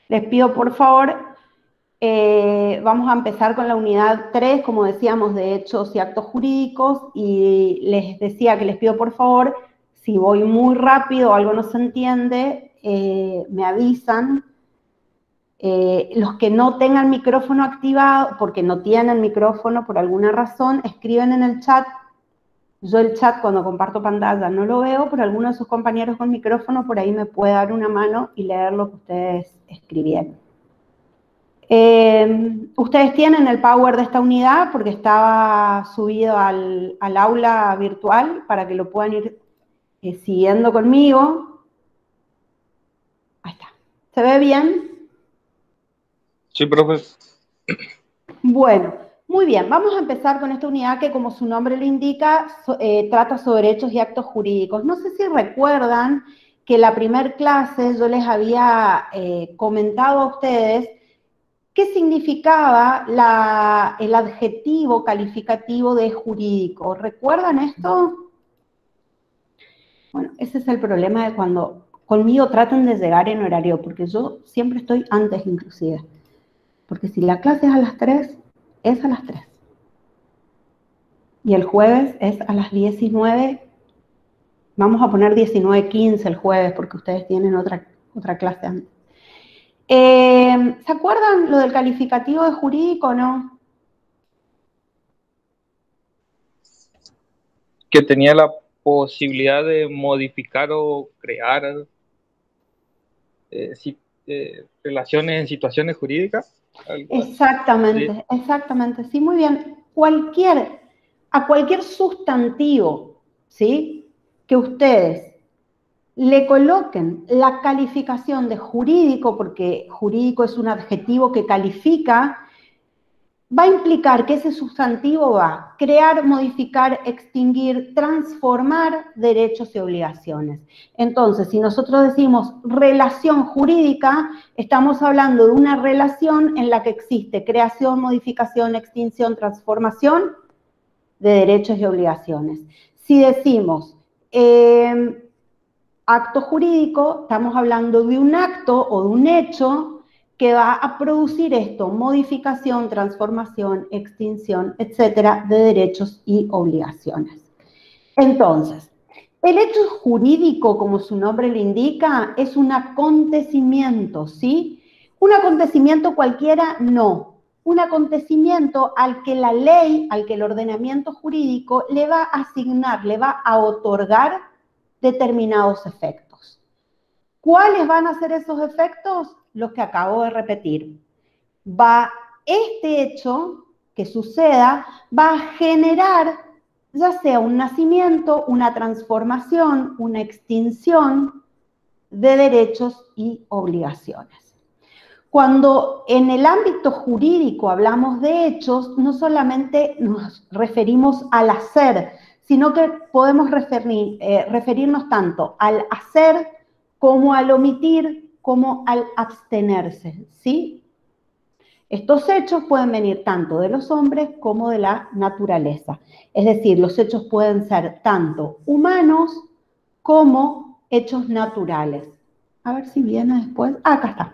Les pido, por favor, vamos a empezar con la unidad 3, como decíamos, de hechos y actos jurídicos, y les decía que les pido, por favor, si voy muy rápido o algo no se entiende, me avisan. Los que no tengan micrófono activado, porque no tienen micrófono por alguna razón, escriben en el chat. Yo el chat cuando comparto pantalla no lo veo, pero alguno de sus compañeros con micrófono por ahí me puede dar una mano y leer lo que ustedes escribieron. Ustedes tienen el power de esta unidad porque estaba subido al aula virtual para que lo puedan ir siguiendo conmigo. Ahí está. ¿Se ve bien? Sí, profe. Bueno, muy bien. Vamos a empezar con esta unidad que, como su nombre lo indica, trata sobre hechos y actos jurídicos. No sé si recuerdan que la primer clase yo les había comentado a ustedes qué significaba el adjetivo calificativo de jurídico. ¿Recuerdan esto? Bueno, ese es el problema de cuando conmigo tratan de llegar en horario, porque yo siempre estoy antes inclusive. Porque si la clase es a las 3, es a las 3. Y el jueves es a las 19. Vamos a poner 19:15 el jueves, porque ustedes tienen otra clase antes. ¿Se acuerdan lo del calificativo de jurídico o no? Que tenía la posibilidad de modificar o crear relaciones en situaciones jurídicas. Algo así. Sí. Exactamente, exactamente. Sí, muy bien. A cualquier sustantivo, ¿sí? Que ustedes le coloquen la calificación de jurídico, porque jurídico es un adjetivo que califica, va a implicar que ese sustantivo va a crear, modificar, extinguir, transformar derechos y obligaciones. Entonces, si nosotros decimos relación jurídica, estamos hablando de una relación en la que existe creación, modificación, extinción, transformación de derechos y obligaciones. Si decimos acto jurídico, estamos hablando de un acto o de un hecho que va a producir esto, modificación, transformación, extinción, etcétera, de derechos y obligaciones. Entonces, el hecho jurídico, como su nombre le indica, es un acontecimiento, ¿sí? Un acontecimiento cualquiera, no. Un acontecimiento al que la ley, al que el ordenamiento jurídico le va a asignar, le va a otorgar determinados efectos. ¿Cuáles van a ser esos efectos? Los que acabo de repetir. Este hecho que suceda va a generar ya sea un nacimiento, una transformación, una extinción de derechos y obligaciones. Cuando en el ámbito jurídico hablamos de hechos, no solamente nos referimos al hacer, sino que podemos referirnos tanto al hacer como al omitir, como al abstenerse, ¿sí? Estos hechos pueden venir tanto de los hombres como de la naturaleza. Es decir, los hechos pueden ser tanto humanos como hechos naturales. A ver si viene después. Acá está.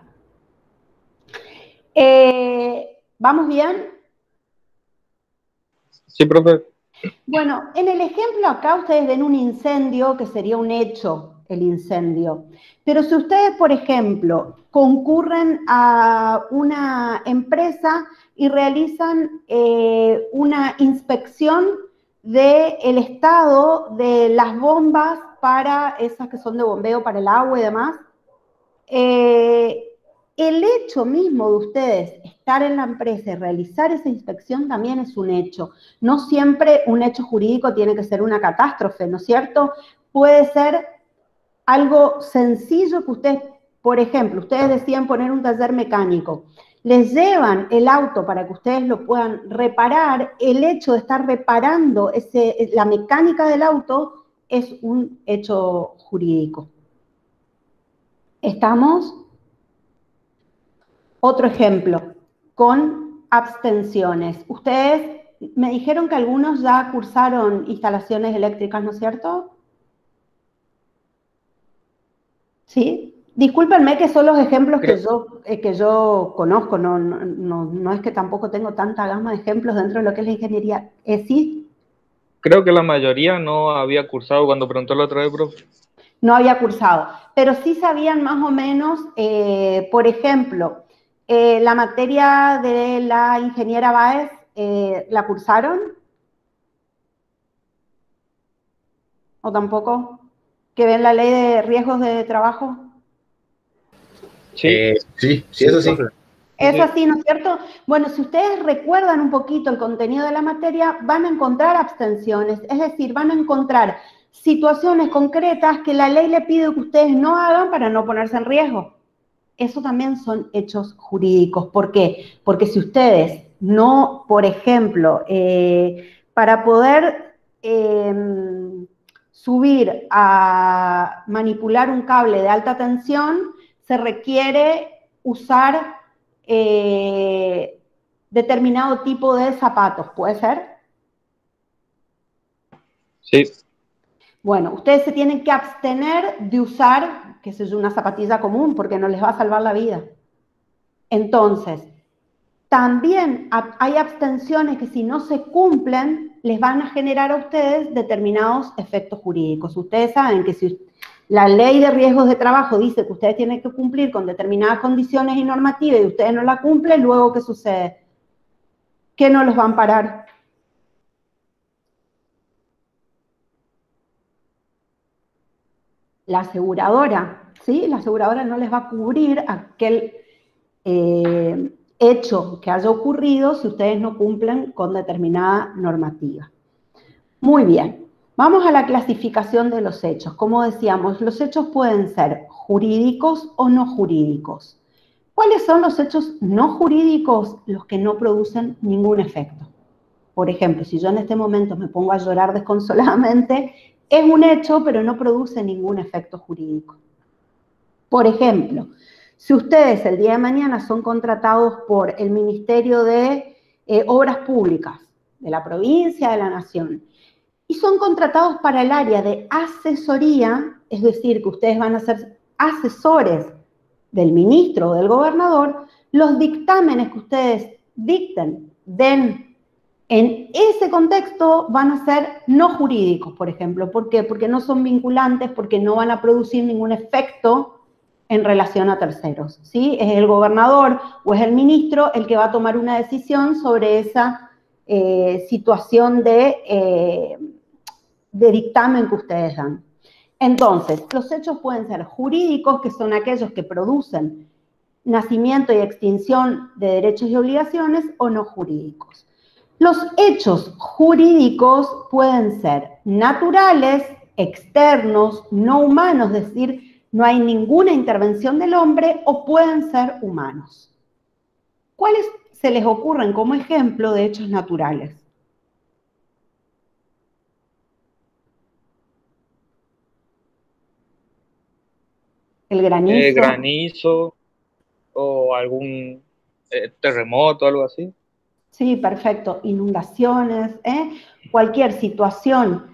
¿Vamos bien? Sí, profe. Bueno, en el ejemplo acá ustedes ven un incendio que sería un hecho, el incendio. Pero si ustedes, por ejemplo, concurren a una empresa y realizan una inspección del estado de las bombas para esas que son de bombeo para el agua y demás, el hecho mismo de ustedes estar en la empresa y realizar esa inspección también es un hecho. No siempre un hecho jurídico tiene que ser una catástrofe, ¿no es cierto? Puede ser algo sencillo que ustedes, por ejemplo, ustedes decían poner un taller mecánico. Les llevan el auto para que ustedes lo puedan reparar. El hecho de estar reparando la mecánica del auto es un hecho jurídico. ¿Estamos? Otro ejemplo, con abstenciones. Ustedes me dijeron que algunos ya cursaron instalaciones eléctricas, ¿no es cierto? ¿Sí? Discúlpenme que son los ejemplos que yo conozco, no es que tampoco tengo tanta gama de ejemplos dentro de lo que es la ingeniería. ¿Sí? Creo que la mayoría no había cursado cuando preguntó la otra vez, profe. No había cursado, pero sí sabían más o menos, por ejemplo, la materia de la ingeniera Báez, ¿la cursaron? ¿O tampoco? ¿Que ven la ley de riesgos de trabajo? Sí, sí, eso sí. Es así, ¿no es cierto? Bueno, si ustedes recuerdan un poquito el contenido de la materia, van a encontrar abstenciones, es decir, van a encontrar situaciones concretas que la ley le pide que ustedes no hagan para no ponerse en riesgo. Eso también son hechos jurídicos. ¿Por qué? Porque si ustedes no, por ejemplo, para poder subir a manipular un cable de alta tensión, se requiere usar determinado tipo de zapatos, ¿puede ser? Sí. Bueno, ustedes se tienen que abstener de usar, qué sé yo, una zapatilla común, porque no les va a salvar la vida. Entonces, también hay abstenciones que si no se cumplen, les van a generar a ustedes determinados efectos jurídicos. Ustedes saben que si la ley de riesgos de trabajo dice que ustedes tienen que cumplir con determinadas condiciones y normativas y ustedes no la cumplen, luego ¿qué sucede? ¿Qué no los van a parar? La aseguradora, ¿sí? La aseguradora no les va a cubrir aquel hecho que haya ocurrido si ustedes no cumplen con determinada normativa. Muy bien, vamos a la clasificación de los hechos. Como decíamos, los hechos pueden ser jurídicos o no jurídicos. ¿Cuáles son los hechos no jurídicos? Los que no producen ningún efecto. Por ejemplo, si yo en este momento me pongo a llorar desconsoladamente, es un hecho, pero no produce ningún efecto jurídico. Por ejemplo, si ustedes el día de mañana son contratados por el Ministerio de Obras Públicas de la provincia, de la nación, y son contratados para el área de asesoría, es decir, que ustedes van a ser asesores del ministro o del gobernador, los dictámenes que ustedes den en ese contexto van a ser no jurídicos, por ejemplo. ¿Por qué? Porque no son vinculantes, porque no van a producir ningún efecto en relación a terceros, ¿sí? Es el gobernador o es el ministro el que va a tomar una decisión sobre esa situación de dictamen que ustedes dan. Entonces, los hechos pueden ser jurídicos, que son aquellos que producen nacimiento y extinción de derechos y obligaciones, o no jurídicos. Los hechos jurídicos pueden ser naturales, externos, no humanos, es decir, no hay ninguna intervención del hombre, o pueden ser humanos. ¿Cuáles se les ocurren como ejemplo de hechos naturales? El granizo. Granizo o algún terremoto, algo así. Sí, perfecto. Inundaciones, cualquier situación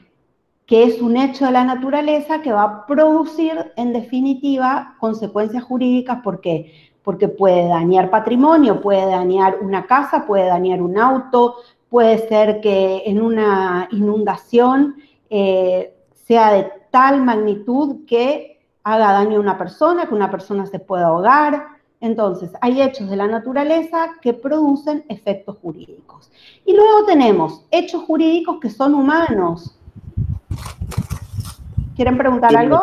que es un hecho de la naturaleza que va a producir, en definitiva, consecuencias jurídicas. ¿Por qué? Porque puede dañar patrimonio, puede dañar una casa, puede dañar un auto, puede ser que en una inundación sea de tal magnitud que haga daño a una persona, que una persona se pueda ahogar. Entonces, hay hechos de la naturaleza que producen efectos jurídicos. Y luego tenemos hechos jurídicos que son humanos. ¿Quieren preguntar algo?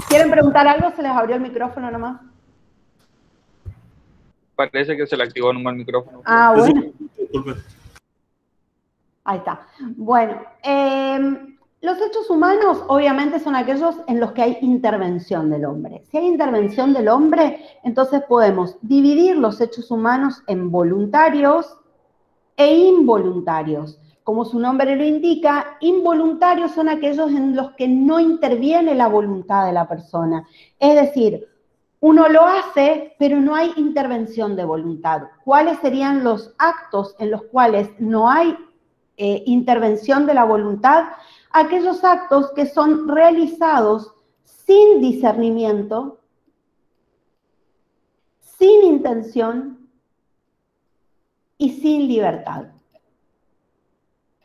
¿Quieren preguntar algo? Se les abrió el micrófono nomás. Parece que se le activó nomás el micrófono. Ah, bueno. Ahí está. Bueno, los hechos humanos obviamente son aquellos en los que hay intervención del hombre. Si hay intervención del hombre, entonces podemos dividir los hechos humanos en voluntarios e involuntarios. Como su nombre lo indica, involuntarios son aquellos en los que no interviene la voluntad de la persona. Es decir, uno lo hace, pero no hay intervención de voluntad. ¿Cuáles serían los actos en los cuales no hay intervención de la voluntad, aquellos actos que son realizados sin discernimiento, sin intención y sin libertad.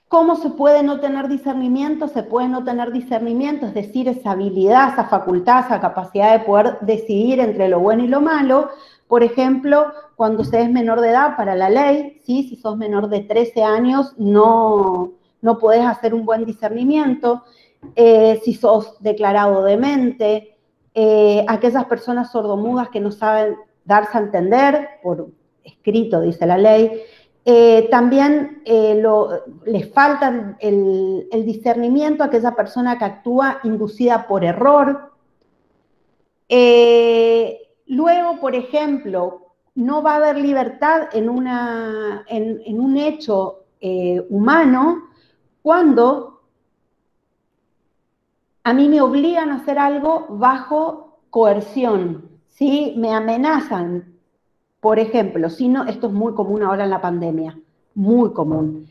¿Cómo se puede no tener discernimiento? Se puede no tener discernimiento, es decir, esa habilidad, esa facultad, esa capacidad de poder decidir entre lo bueno y lo malo. Por ejemplo, cuando se es menor de edad para la ley, ¿sí? Si sos menor de 13 años, no podés hacer un buen discernimiento. Si sos declarado demente, aquellas personas sordomudas que no saben darse a entender, por escrito dice la ley, también les falta el discernimiento a aquella persona que actúa inducida por error. Luego, por ejemplo, no va a haber libertad en un hecho humano cuando a mí me obligan a hacer algo bajo coerción, ¿sí? Me amenazan. Por ejemplo, si no, esto es muy común ahora en la pandemia, muy común.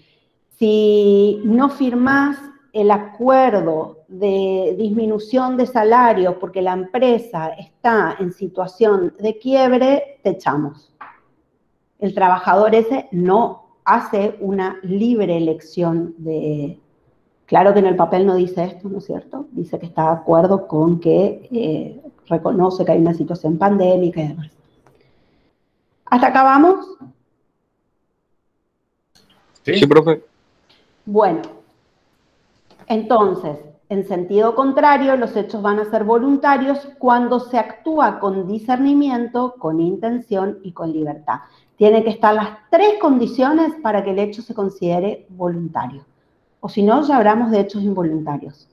Si no firmás el acuerdo de disminución de salarios porque la empresa está en situación de quiebre, te echamos. El trabajador ese no hace una libre elección de... Claro que en el papel no dice esto, ¿no es cierto? Dice que está de acuerdo con que reconoce que hay una situación pandémica y demás. ¿Hasta acá vamos? Sí, profe. Bueno, entonces, en sentido contrario, los hechos van a ser voluntarios cuando se actúa con discernimiento, con intención y con libertad. Tienen que estar las tres condiciones para que el hecho se considere voluntario. O si no, ya hablamos de hechos involuntarios.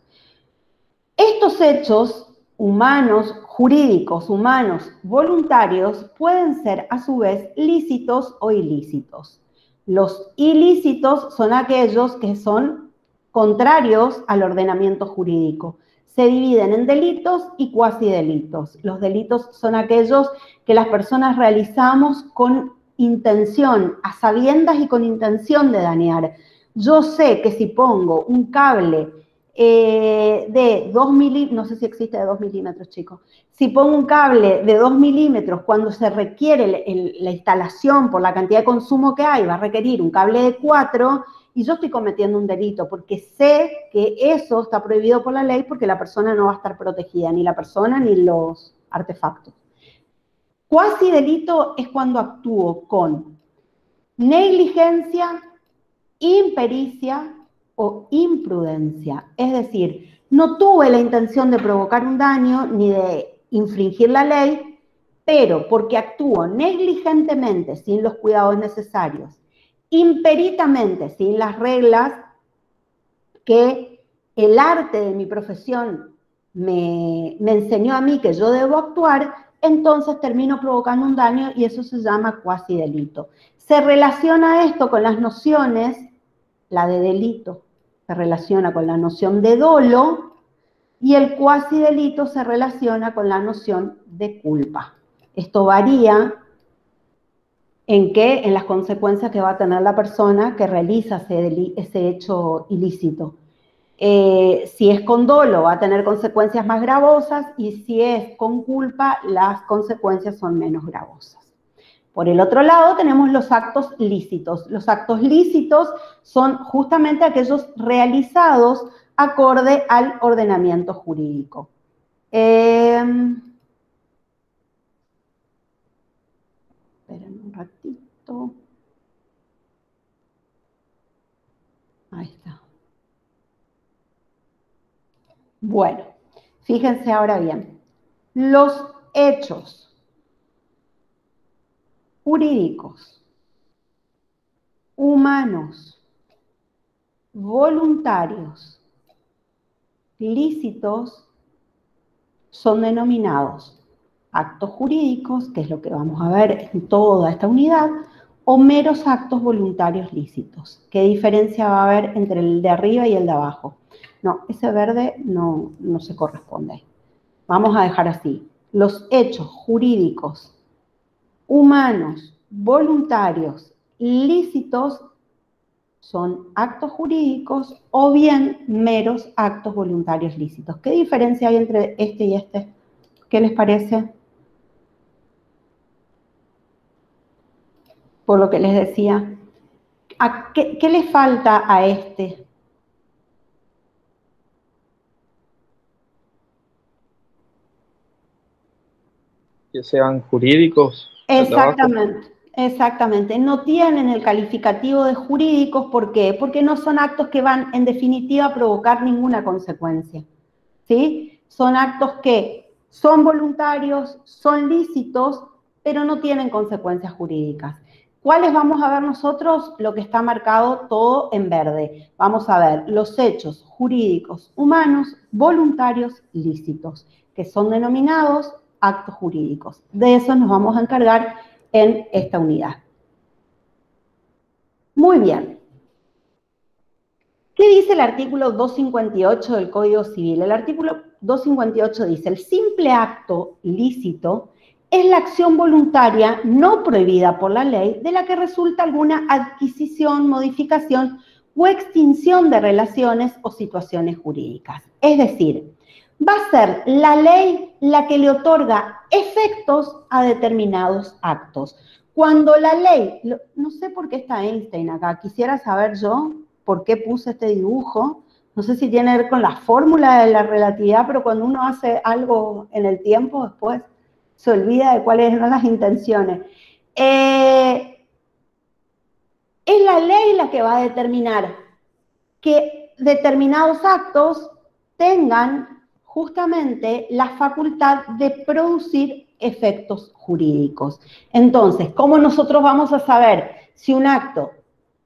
Estos hechos humanos, jurídicos, humanos, voluntarios, pueden ser a su vez lícitos o ilícitos. Los ilícitos son aquellos que son contrarios al ordenamiento jurídico. Se dividen en delitos y cuasidelitos. Los delitos son aquellos que las personas realizamos con intención, a sabiendas y con intención de dañar. Yo sé que si pongo un cable de 2 milímetros, no sé si existe de 2 milímetros, chicos. Si pongo un cable de 2 milímetros, cuando se requiere la instalación por la cantidad de consumo que hay, va a requerir un cable de 4, y yo estoy cometiendo un delito, porque sé que eso está prohibido por la ley, porque la persona no va a estar protegida, ni la persona ni los artefactos. Cuasi delito es cuando actúo con negligencia, impericia o imprudencia. Es decir, no tuve la intención de provocar un daño ni de infringir la ley, pero porque actúo negligentemente, sin los cuidados necesarios, imperitamente, sin las reglas que el arte de mi profesión me enseñó a mí que yo debo actuar, entonces termino provocando un daño y eso se llama cuasi delito. Se relaciona esto con las nociones, la de delito se relaciona con la noción de dolo y el cuasi delito se relaciona con la noción de culpa. Esto varía en las consecuencias que va a tener la persona que realiza ese hecho ilícito. Si es con dolo va a tener consecuencias más gravosas y si es con culpa las consecuencias son menos gravosas. Por el otro lado tenemos los actos lícitos. Los actos lícitos son justamente aquellos realizados acorde al ordenamiento jurídico. Esperen un ratito. Ahí está. Bueno, fíjense ahora bien. Los hechos jurídicos, humanos, voluntarios, lícitos, son denominados actos jurídicos, que es lo que vamos a ver en toda esta unidad, o meros actos voluntarios lícitos. ¿Qué diferencia va a haber entre el de arriba y el de abajo? No, ese verde no se corresponde. Vamos a dejar así. Los hechos jurídicos, humanos, voluntarios, lícitos, son actos jurídicos o bien meros actos voluntarios lícitos. ¿Qué diferencia hay entre este y este? ¿Qué les parece? Por lo que les decía. ¿Qué le falta a este? Que sean jurídicos. Exactamente, exactamente. No tienen el calificativo de jurídicos, ¿por qué? Porque no son actos que van, en definitiva, a provocar ninguna consecuencia, ¿sí? Son actos que son voluntarios, son lícitos, pero no tienen consecuencias jurídicas. ¿Cuáles vamos a ver nosotros? Lo que está marcado todo en verde. Vamos a ver los hechos jurídicos humanos, voluntarios, lícitos, que son denominados actos jurídicos. De eso nos vamos a encargar en esta unidad. Muy bien. ¿Qué dice el artículo 258 del Código Civil? El artículo 258 dice, el simple acto ilícito es la acción voluntaria no prohibida por la ley de la que resulta alguna adquisición, modificación o extinción de relaciones o situaciones jurídicas. Es decir, va a ser la ley la que le otorga efectos a determinados actos. Cuando la ley, no sé por qué está Einstein acá, quisiera saber yo por qué puse este dibujo, no sé si tiene que ver con la fórmula de la relatividad, pero cuando uno hace algo en el tiempo, después se olvida de cuáles eran las intenciones. Es la ley la que va a determinar que determinados actos tengan justamente la facultad de producir efectos jurídicos. Entonces, ¿cómo nosotros vamos a saber si un acto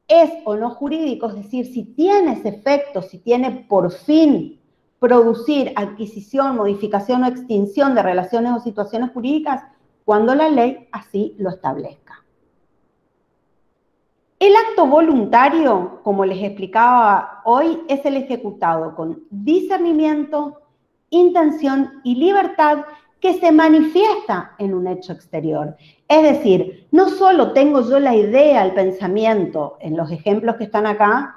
es o no jurídico? Es decir, si tiene ese efecto, si tiene por fin producir adquisición, modificación o extinción de relaciones o situaciones jurídicas, cuando la ley así lo establezca. El acto voluntario, como les explicaba hoy, es el ejecutado con discernimiento, intención y libertad que se manifiesta en un hecho exterior. Es decir, no solo tengo yo la idea, el pensamiento, en los ejemplos que están acá,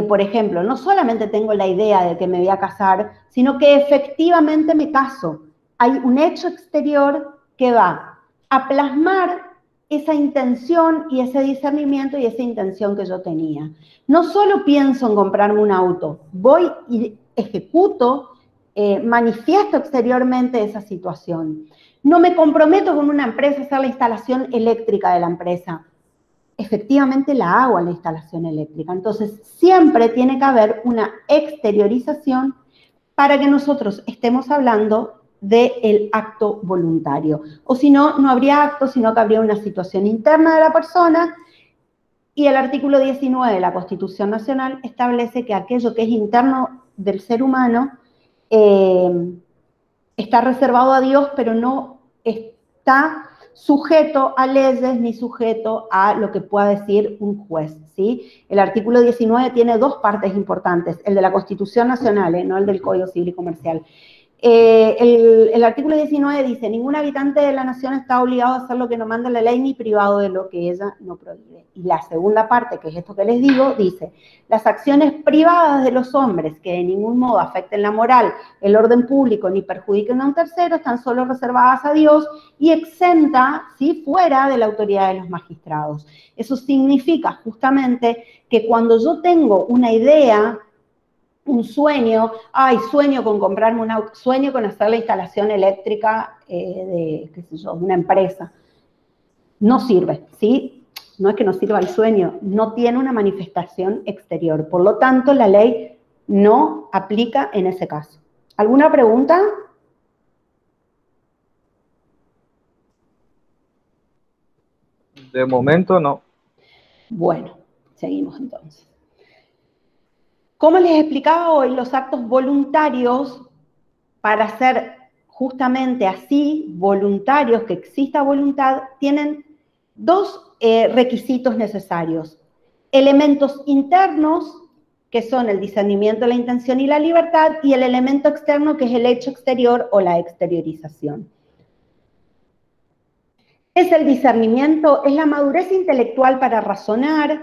por ejemplo, no solamente tengo la idea de que me voy a casar, sino que efectivamente me caso. Hay un hecho exterior que va a plasmar esa intención y ese discernimiento y esa intención que yo tenía. No solo pienso en comprarme un auto, voy y ejecuto, manifiesto exteriormente esa situación. No me comprometo con una empresa a hacer la instalación eléctrica de la empresa. Efectivamente la hago a la instalación eléctrica. Entonces, siempre tiene que haber una exteriorización para que nosotros estemos hablando del acto voluntario. O si no, no habría acto, sino que habría una situación interna de la persona, y el artículo 19 de la Constitución Nacional establece que aquello que es interno del ser humano está reservado a Dios, pero no está sujeto a leyes ni sujeto a lo que pueda decir un juez, ¿sí? El artículo 19 tiene dos partes importantes, el de la Constitución Nacional, no el del Código Civil y Comercial. El artículo 19 dice, ningún habitante de la nación está obligado a hacer lo que no manda la ley ni privado de lo que ella no prohíbe. Y la segunda parte, que es esto que les digo, dice, las acciones privadas de los hombres que de ningún modo afecten la moral, el orden público ni perjudiquen a un tercero están solo reservadas a Dios y exenta, ¿sí?, fuera de la autoridad de los magistrados. Eso significa justamente que cuando yo tengo una idea, un sueño, sueño con comprarme un auto, sueño con hacer la instalación eléctrica de, qué sé yo, una empresa. No sirve, ¿sí? No es que no sirva el sueño, no tiene una manifestación exterior. Por lo tanto, la ley no aplica en ese caso. ¿Alguna pregunta? De momento no. Bueno, seguimos entonces. Como les explicaba hoy, los actos voluntarios, para ser justamente así, voluntarios, que exista voluntad, tienen dos requisitos necesarios. Elementos internos, que son el discernimiento, la intención y la libertad, y el elemento externo, que es el hecho exterior o la exteriorización. Es el discernimiento, es la madurez intelectual para razonar,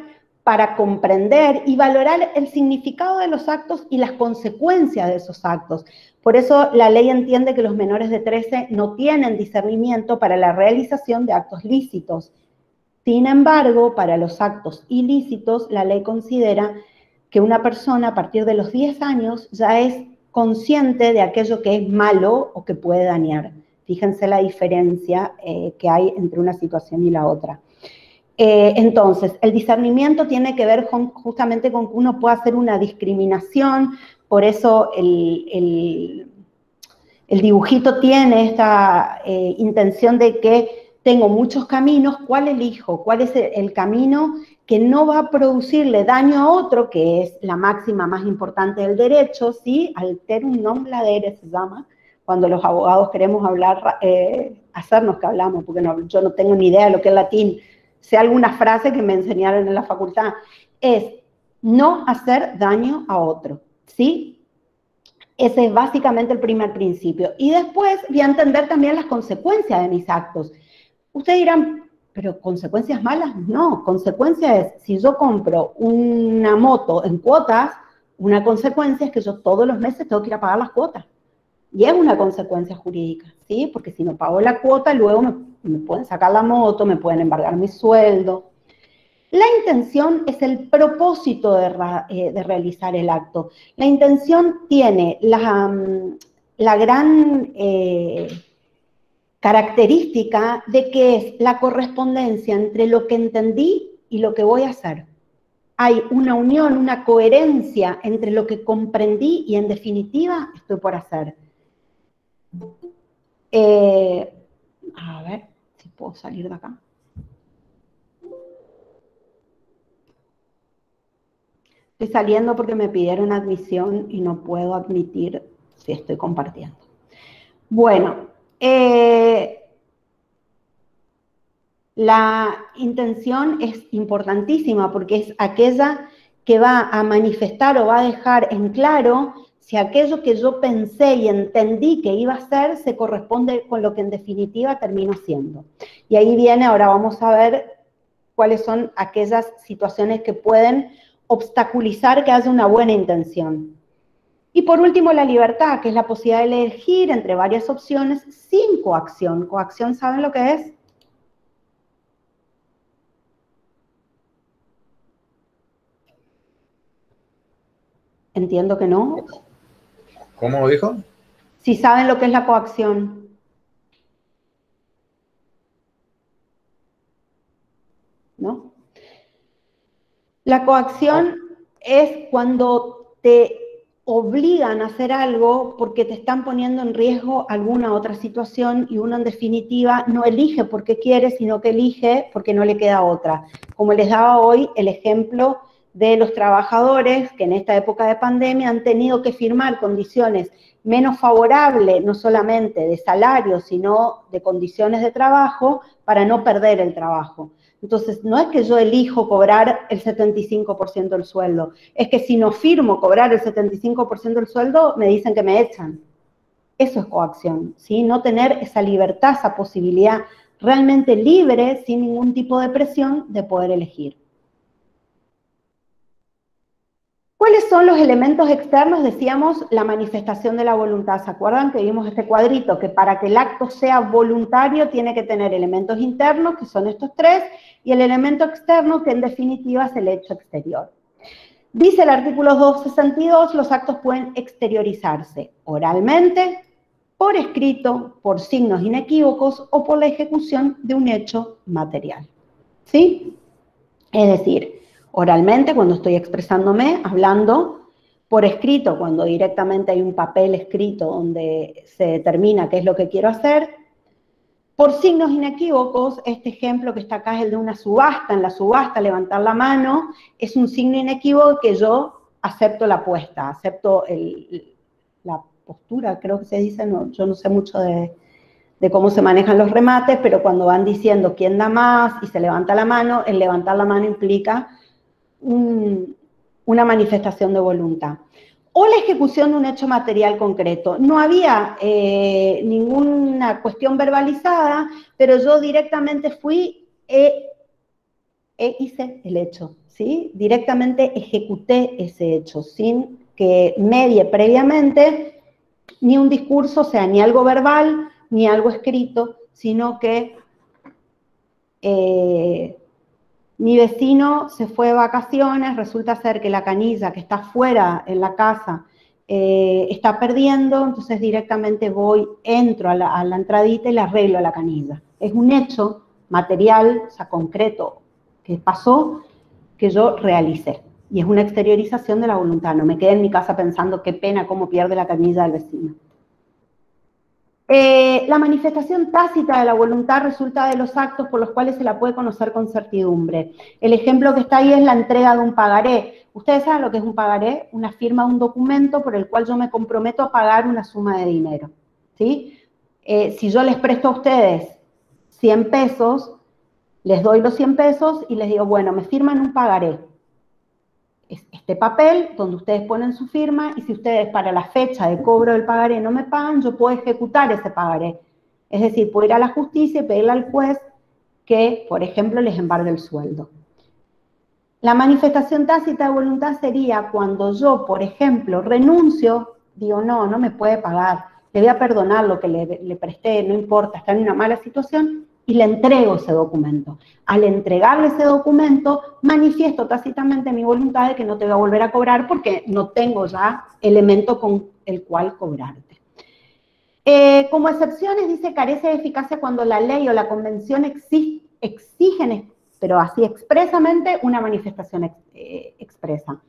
para comprender y valorar el significado de los actos y las consecuencias de esos actos. Por eso la ley entiende que los menores de 13 no tienen discernimiento para la realización de actos lícitos. Sin embargo, para los actos ilícitos, la ley considera que una persona a partir de los 10 años ya es consciente de aquello que es malo o que puede dañar. Fíjense la diferencia que hay entre una situación y la otra. Entonces, el discernimiento tiene que ver justamente con que uno pueda hacer una discriminación, por eso el dibujito tiene esta intención de que tengo muchos caminos, ¿cuál elijo? ¿Cuál es el camino que no va a producirle daño a otro, que es la máxima más importante del derecho, ¿sí? Alterum non ladere se llama, cuando los abogados queremos hablar, hacernos que hablamos, porque yo no tengo ni idea de lo que es latín, sé alguna frase que me enseñaron en la facultad, es no hacer daño a otro, ¿sí? Ese es básicamente el primer principio. Y después voy a entender también las consecuencias de mis actos. Ustedes dirán, ¿pero consecuencias malas? No, consecuencia es, si yo compro una moto en cuotas, una consecuencia es que yo todos los meses tengo que ir a pagar las cuotas. Y es una consecuencia jurídica, ¿sí? Porque si no pago la cuota, luego me pueden sacar la moto, me pueden embargar mi sueldo. La intención es el propósito de realizar el acto. La intención tiene la gran característica de que es la correspondencia entre lo que entendí y lo que voy a hacer. Hay una unión, una coherencia entre lo que comprendí y en definitiva estoy por hacer. A ver si puedo salir de acá. Estoy saliendo porque me pidieron admisión y no puedo admitir si estoy compartiendo. Bueno, la intención es importantísima porque es aquella que va a manifestar o va a dejar en claro si aquello que yo pensé y entendí que iba a ser se corresponde con lo que en definitiva termino siendo. Y ahí viene, ahora vamos a ver cuáles son aquellas situaciones que pueden obstaculizar que haya una buena intención. Y por último, la libertad, que es la posibilidad de elegir entre varias opciones sin coacción. ¿Coacción saben lo que es? Entiendo que no. ¿Cómo lo dijo? Si saben lo que es la coacción. ¿No? La coacción es cuando te obligan a hacer algo porque te están poniendo en riesgo alguna otra situación y uno en definitiva no elige porque quiere, sino que elige porque no le queda otra. Como les daba hoy el ejemplo de los trabajadores que en esta época de pandemia han tenido que firmar condiciones menos favorables, no solamente de salario, sino de condiciones de trabajo, para no perder el trabajo. Entonces, no es que yo elijo cobrar el 75% del sueldo, es que si no firmo cobrar el 75% del sueldo, me dicen que me echan. Eso es coacción, ¿sí? No tener esa libertad, esa posibilidad realmente libre, sin ningún tipo de presión, de poder elegir. ¿Cuáles son los elementos externos? Decíamos la manifestación de la voluntad. ¿Se acuerdan que vimos este cuadrito? Que para que el acto sea voluntario tiene que tener elementos internos, que son estos tres, y el elemento externo, que en definitiva es el hecho exterior. Dice el artículo 262, los actos pueden exteriorizarse oralmente, por escrito, por signos inequívocos o por la ejecución de un hecho material. ¿Sí? Es decir, oralmente, cuando estoy expresándome, hablando, por escrito, cuando directamente hay un papel escrito donde se determina qué es lo que quiero hacer, por signos inequívocos, este ejemplo que está acá es el de una subasta. En la subasta, levantar la mano es un signo inequívoco que yo acepto la apuesta, acepto la postura, creo que se dice, no, yo no sé mucho de cómo se manejan los remates, pero cuando van diciendo quién da más y se levanta la mano, el levantar la mano implica una manifestación de voluntad. O la ejecución de un hecho material concreto. No había ninguna cuestión verbalizada, pero yo directamente fui, hice el hecho, ¿sí? Directamente ejecuté ese hecho, sin que medie previamente ni un discurso, o sea, ni algo verbal, ni algo escrito, sino que mi vecino se fue de vacaciones, resulta ser que la canilla que está fuera en la casa está perdiendo, entonces directamente entro a la entradita y le arreglo la canilla. Es un hecho material, o sea, concreto, que pasó, que yo realicé. Y es una exteriorización de la voluntad. No me quedé en mi casa pensando qué pena cómo pierde la canilla del vecino. La manifestación tácita de la voluntad resulta de los actos por los cuales se la puede conocer con certidumbre. El ejemplo que está ahí es la entrega de un pagaré. ¿Ustedes saben lo que es un pagaré? Una firma de un documento por el cual yo me comprometo a pagar una suma de dinero, ¿sí? Si yo les presto a ustedes 100 pesos, les doy los 100 pesos y les digo, bueno, me firman un pagaré. Es este papel donde ustedes ponen su firma y si ustedes para la fecha de cobro del pagaré no me pagan, yo puedo ejecutar ese pagaré. Es decir, puedo ir a la justicia y pedirle al juez que, por ejemplo, les embargue el sueldo. La manifestación tácita de voluntad sería cuando yo, por ejemplo, renuncio, digo, no me puede pagar, le voy a perdonar lo que le presté, no importa, está en una mala situación, y le entrego ese documento. Al entregarle ese documento, manifiesto tácitamente mi voluntad de que no te voy a volver a cobrar porque no tengo ya elemento con el cual cobrarte. Como excepciones, dice, carece de eficacia cuando la ley o la convención exigen, pero así expresamente, una manifestación expresa.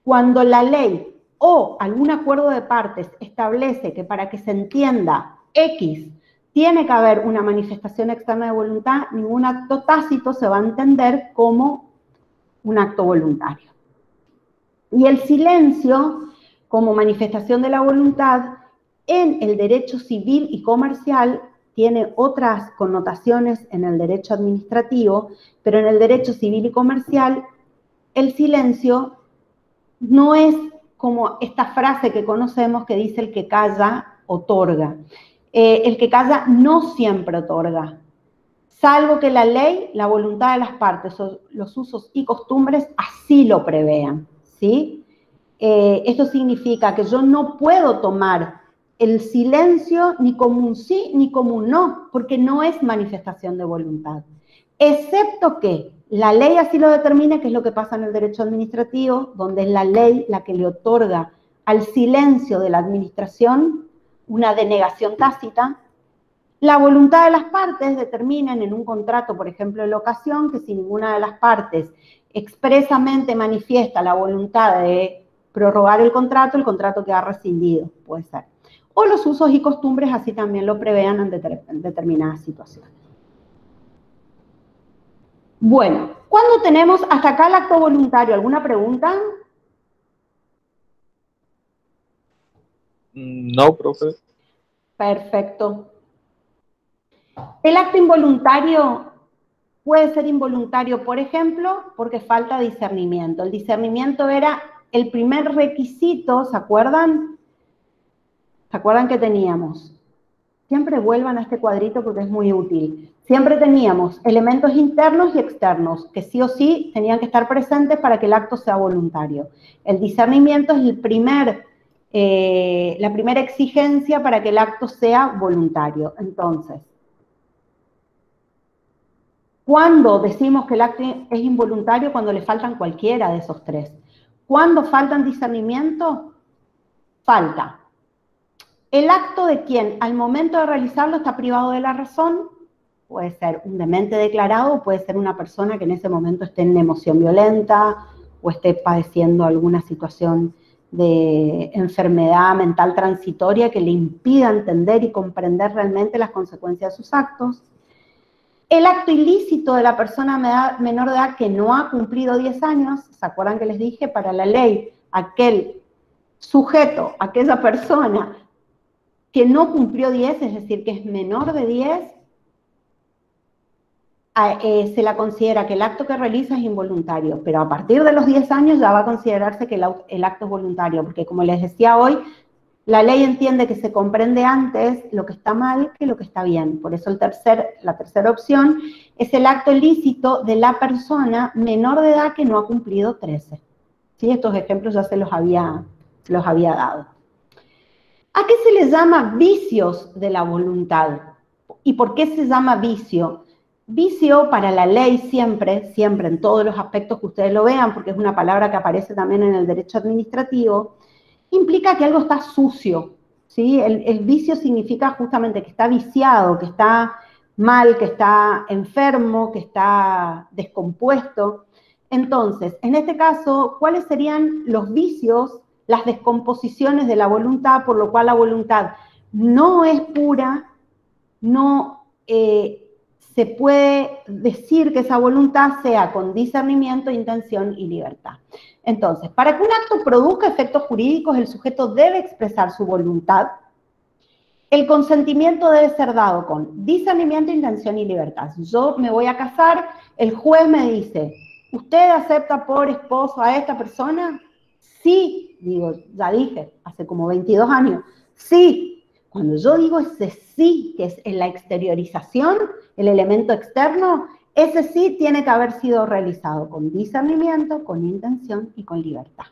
Cuando la ley o algún acuerdo de partes establece que para que se entienda X, tiene que haber una manifestación externa de voluntad, ningún acto tácito se va a entender como un acto voluntario. Y el silencio, como manifestación de la voluntad, en el derecho civil y comercial, tiene otras connotaciones en el derecho administrativo, pero en el derecho civil y comercial, el silencio no es como esta frase que conocemos que dice el que calla, otorga. El que calla no siempre otorga, salvo que la ley, la voluntad de las partes, o los usos y costumbres así lo prevean, ¿sí? Esto significa que yo no puedo tomar el silencio ni como un sí ni como un no, porque no es manifestación de voluntad, excepto que la ley así lo determine, que es lo que pasa en el derecho administrativo, donde es la ley la que le otorga al silencio de la administración una denegación tácita. La voluntad de las partes determinan en un contrato, por ejemplo, de locación, que si ninguna de las partes expresamente manifiesta la voluntad de prorrogar el contrato queda rescindido, puede ser. O los usos y costumbres así también lo prevean en determinadas situaciones. Bueno, ¿cuándo tenemos hasta acá el acto voluntario? ¿Alguna pregunta? No, profe. Perfecto. El acto involuntario puede ser involuntario, por ejemplo, porque falta discernimiento. El discernimiento era el primer requisito, ¿se acuerdan? ¿Se acuerdan que teníamos? Siempre vuelvan a este cuadrito porque es muy útil. Siempre teníamos elementos internos y externos que sí o sí tenían que estar presentes para que el acto sea voluntario. El discernimiento es la primera exigencia para que el acto sea voluntario. Entonces, ¿cuándo decimos que el acto es involuntario? Cuando le faltan cualquiera de esos tres. ¿Cuándo faltan discernimiento? Falta el acto de quien al momento de realizarlo está privado de la razón, puede ser un demente declarado, o puede ser una persona que en ese momento esté en emoción violenta o esté padeciendo alguna situación de enfermedad mental transitoria que le impida entender y comprender realmente las consecuencias de sus actos. El acto ilícito de la persona menor de edad que no ha cumplido 10 años, ¿se acuerdan que les dije? Para la ley, aquel sujeto, aquella persona que no cumplió 10, es decir, que es menor de 10, se la considera que el acto que realiza es involuntario, pero a partir de los 10 años ya va a considerarse que el acto es voluntario, porque como les decía hoy, La ley entiende que se comprende antes lo que está mal que lo que está bien. Por eso la tercera opción es el acto ilícito de la persona menor de edad que no ha cumplido 13. ¿Sí? Estos ejemplos ya se los había dado. ¿A qué se les llama vicios de la voluntad? ¿Y por qué se llama vicio? Vicio para la ley siempre, en todos los aspectos que ustedes lo vean, porque es una palabra que aparece también en el derecho administrativo, implica que algo está sucio, ¿sí? El vicio significa justamente que está viciado, que está mal, que está enfermo, que está descompuesto. Entonces, en este caso, ¿cuáles serían los vicios, las descomposiciones de la voluntad, por lo cual la voluntad no es pura, no se puede decir que esa voluntad sea con discernimiento, intención y libertad? Entonces, para que un acto produzca efectos jurídicos, el sujeto debe expresar su voluntad. El consentimiento debe ser dado con discernimiento, intención y libertad. Si yo me voy a casar, el juez me dice, ¿usted acepta por esposo a esta persona? Sí, digo, ya dije, hace como 22 años, sí. Cuando yo digo ese sí, que es en la exteriorización, el elemento externo, ese sí tiene que haber sido realizado con discernimiento, con intención y con libertad.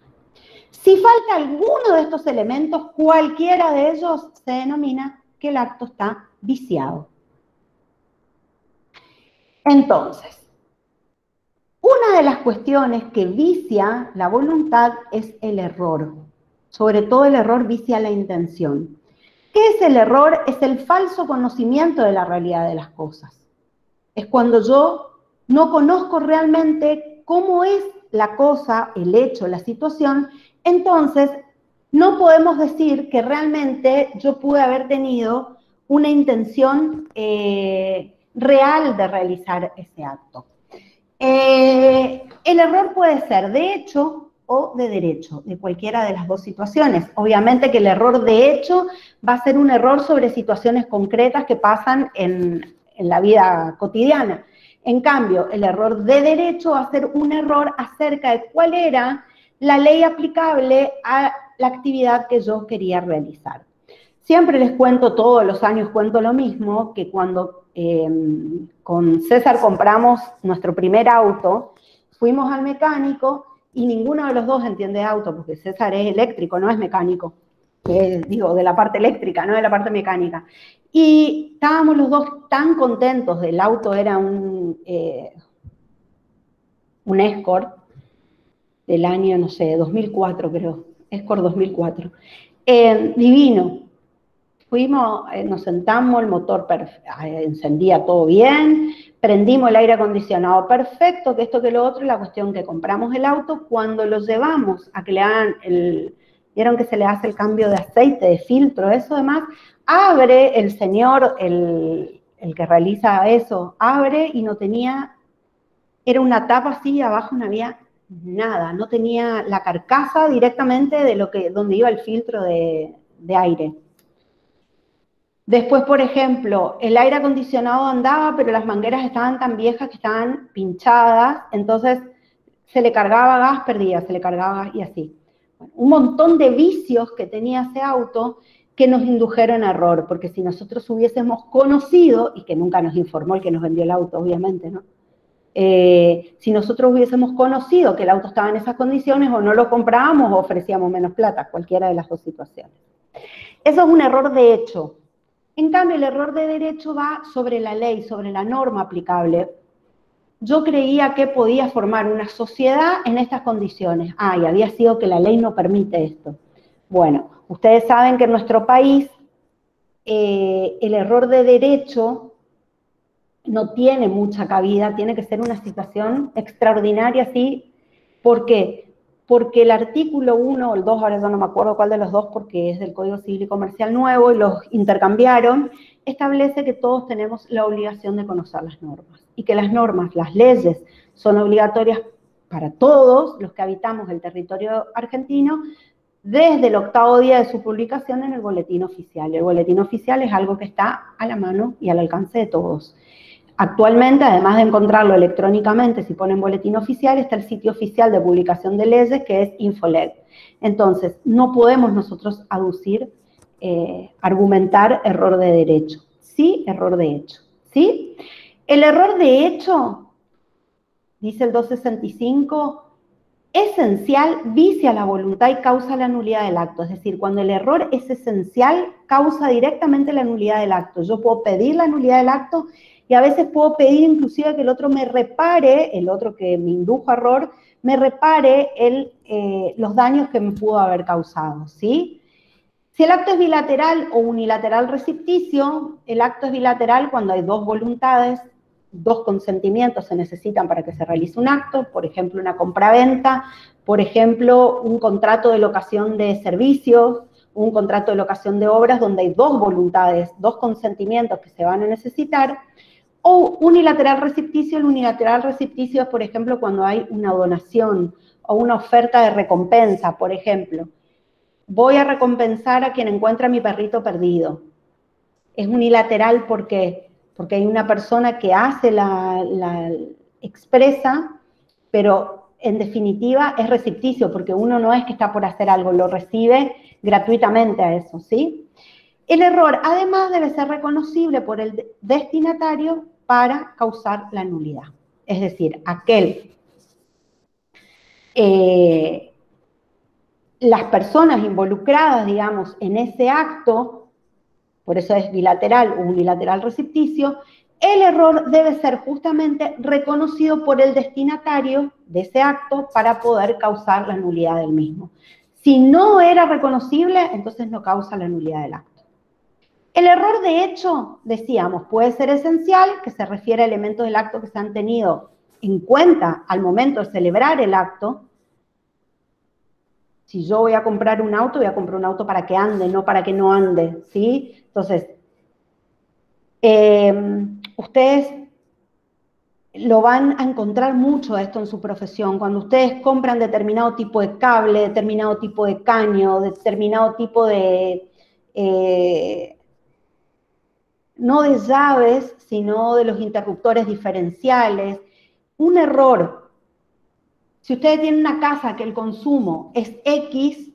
Si falta alguno de estos elementos, cualquiera de ellos se denomina que el acto está viciado. Entonces, una de las cuestiones que vicia la voluntad es el error. Sobre todo el error vicia la intención. ¿Qué es el error? Es el falso conocimiento de la realidad de las cosas. Es cuando yo no conozco realmente cómo es la cosa, el hecho, la situación, entonces no podemos decir que realmente yo pude haber tenido una intención real de realizar ese acto. El error puede ser de hecho o de derecho, de cualquiera de las dos situaciones. Obviamente que el error de hecho va a ser un error sobre situaciones concretas que pasan en la vida cotidiana. En cambio, el error de derecho va a ser un error acerca de cuál era la ley aplicable a la actividad que yo quería realizar. Siempre les cuento, todos los años cuento lo mismo, que cuando con César compramos nuestro primer auto, fuimos al mecánico y ninguno de los dos entiende auto, porque César es eléctrico, no es mecánico. Digo, de la parte eléctrica, no de la parte mecánica. Y estábamos los dos tan contentos, el auto era un Escort del año, no sé, 2004 creo, Escort 2004. Divino. Fuimos, nos sentamos, el motor encendía todo bien, prendimos el aire acondicionado perfecto, que esto que lo otro, la cuestión que compramos el auto, cuando lo llevamos a que le hagan vieron que se le hace el cambio de aceite, de filtro, eso demás, abre el señor, el que realiza eso, abre y no tenía, era una tapa así, abajo no había nada, no tenía la carcasa directamente de donde iba el filtro de aire. Después, por ejemplo, el aire acondicionado andaba, pero las mangueras estaban tan viejas que estaban pinchadas, entonces se le cargaba gas, perdía, se le cargaba gas y así. Bueno, un montón de vicios que tenía ese auto que nos indujeron a error, porque si nosotros hubiésemos conocido, y que nunca nos informó el que nos vendió el auto, obviamente, ¿no? Si nosotros hubiésemos conocido que el auto estaba en esas condiciones, o no lo comprábamos o ofrecíamos menos plata, cualquiera de las dos situaciones. Eso es un error de hecho. En cambio, el error de derecho va sobre la ley, sobre la norma aplicable. Yo creía que podía formar una sociedad en estas condiciones. Y había sido que la ley no permite esto. Bueno, ustedes saben que en nuestro país el error de derecho no tiene mucha cabida, tiene que ser una situación extraordinaria, ¿sí? ¿Por qué? Porque el artículo 1 o el 2, ahora ya no me acuerdo cuál de los dos, porque es del Código Civil y Comercial nuevo y los intercambiaron, establece que todos tenemos la obligación de conocer las normas y que las normas, las leyes, son obligatorias para todos los que habitamos el territorio argentino desde el 8º día de su publicación en el Boletín Oficial. El Boletín Oficial es algo que está a la mano y al alcance de todos. Actualmente, además de encontrarlo electrónicamente, si ponen boletín oficial, está el sitio oficial de publicación de leyes, que es Infoleg. Entonces, no podemos nosotros aducir argumentar error de derecho. Sí, error de hecho. ¿Sí? El error de hecho, dice el 265, esencial vicia la voluntad y causa la nulidad del acto. Es decir, cuando el error es esencial, causa directamente la nulidad del acto. Yo puedo pedir la nulidad del acto y a veces puedo pedir inclusive que el otro me repare, el otro que me indujo a error, me repare los daños que me pudo haber causado, ¿sí? Si el acto es bilateral o unilateral recepticio, el acto es bilateral cuando hay dos voluntades, dos consentimientos se necesitan para que se realice un acto, por ejemplo, una compraventa, por ejemplo, un contrato de locación de servicios, un contrato de locación de obras donde hay dos voluntades, dos consentimientos que se van a necesitar, o unilateral recepticio. El unilateral recepticio es, por ejemplo, cuando hay una donación o una oferta de recompensa, por ejemplo. Voy a recompensar a quien encuentra a mi perrito perdido. Es unilateral porque hay una persona que hace la expresa, pero en definitiva es recepticio, porque uno no es que está por hacer algo, lo recibe gratuitamente a eso, ¿sí? El error, además, debe ser reconocible por el destinatario para causar la nulidad. Es decir, las personas involucradas, digamos, en ese acto, por eso es bilateral o unilateral recepticio, el error debe ser justamente reconocido por el destinatario de ese acto para poder causar la nulidad del mismo. Si no era reconocible, entonces no causa la nulidad del acto. El error de hecho, decíamos, puede ser esencial, que se refiere a elementos del acto que se han tenido en cuenta al momento de celebrar el acto. Si yo voy a comprar un auto, voy a comprar un auto para que ande, no para que no ande, ¿sí? Entonces, ustedes lo van a encontrar mucho esto en su profesión. Cuando ustedes compran determinado tipo de cable, determinado tipo de caño, determinado tipo de, no de llaves, sino de los interruptores diferenciales, un error. Si ustedes tienen una casa que el consumo es X,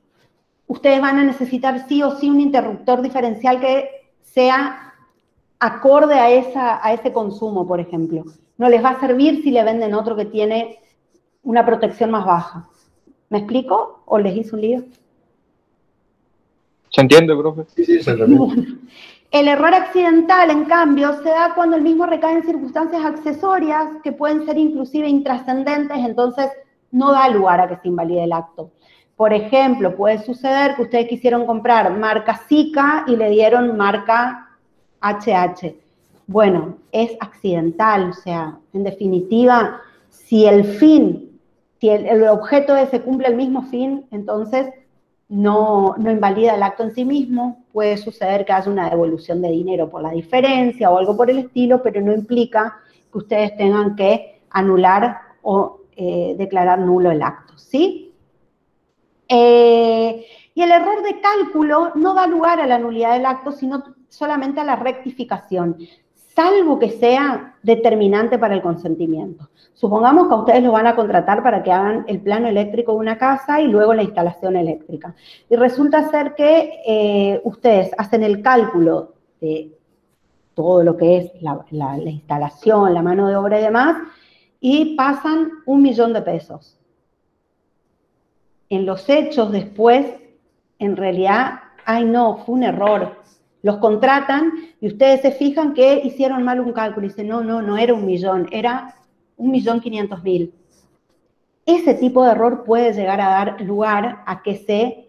ustedes van a necesitar sí o sí un interruptor diferencial que sea acorde a ese consumo, por ejemplo. No les va a servir si le venden otro que tiene una protección más baja. ¿Me explico? ¿O les hice un lío? ¿Se entiende, profe? Sí, se entiende. El error accidental, en cambio, se da cuando el mismo recae en circunstancias accesorias que pueden ser inclusive intrascendentes, entonces no da lugar a que se invalide el acto. Por ejemplo, puede suceder que ustedes quisieron comprar marca Sika y le dieron marca HH. Bueno, es accidental, o sea, en definitiva, si el objeto ese cumple el mismo fin, entonces no invalida el acto en sí mismo. Puede suceder que haya una devolución de dinero por la diferencia o algo por el estilo, pero no implica que ustedes tengan que anular o declarar nulo el acto, ¿sí? Y el error de cálculo no da lugar a la nulidad del acto, sino solamente a la rectificación, salvo que sea determinante para el consentimiento. Supongamos que a ustedes los van a contratar para que hagan el plano eléctrico de una casa y luego la instalación eléctrica. Y resulta ser que ustedes hacen el cálculo de todo lo que es la instalación, la mano de obra y demás, y pasan 1.000.000 de pesos. En los hechos después, en realidad, ay no, fue un error. Los contratan y ustedes se fijan que hicieron mal un cálculo y dicen, no era 1.000.000, era 1.500.000. Ese tipo de error puede llegar a dar lugar a que se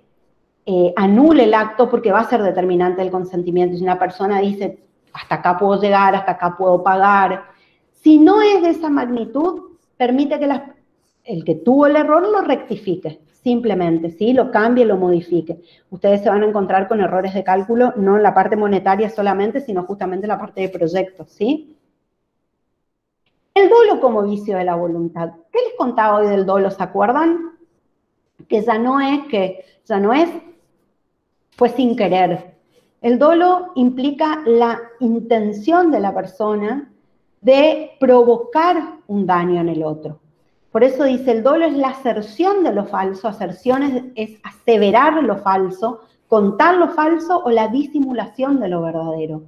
anule el acto porque va a ser determinante el consentimiento. Si una persona dice, hasta acá puedo llegar, hasta acá puedo pagar, si no es de esa magnitud, permite que el que tuvo el error lo rectifique, simplemente, ¿sí? Lo cambie, lo modifique. Ustedes se van a encontrar con errores de cálculo, no en la parte monetaria solamente, sino justamente en la parte de proyectos, ¿sí? El dolo como vicio de la voluntad. ¿Qué les contaba hoy del dolo? ¿Se acuerdan? Que ya no es, fue sin querer. El dolo implica la intención de la persona de provocar un daño en el otro. Por eso dice, el dolo es la aserción de lo falso, aserción es aseverar lo falso contar lo falso o la disimulación de lo verdadero.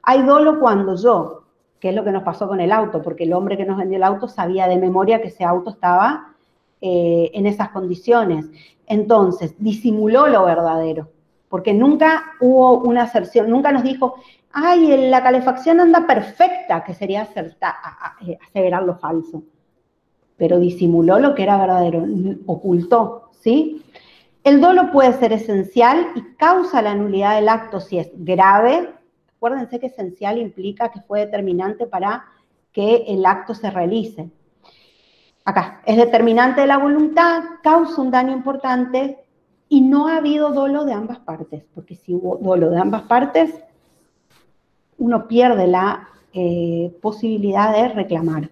Hay dolo cuando yo, que es lo que nos pasó con el auto, porque el hombre que nos vendió el auto sabía de memoria que ese auto estaba en esas condiciones. Entonces, disimuló lo verdadero, porque nunca hubo una aserción, nunca nos dijo, ay, la calefacción anda perfecta, que sería aseverar lo falso. Pero disimuló lo que era verdadero, ocultó, ¿sí? El dolo puede ser esencial y causa la nulidad del acto si es grave. Acuérdense que esencial implica que fue determinante para que el acto se realice. Acá, es determinante de la voluntad, causa un daño importante y no ha habido dolo de ambas partes, porque si hubo dolo de ambas partes, uno pierde la posibilidad de reclamar.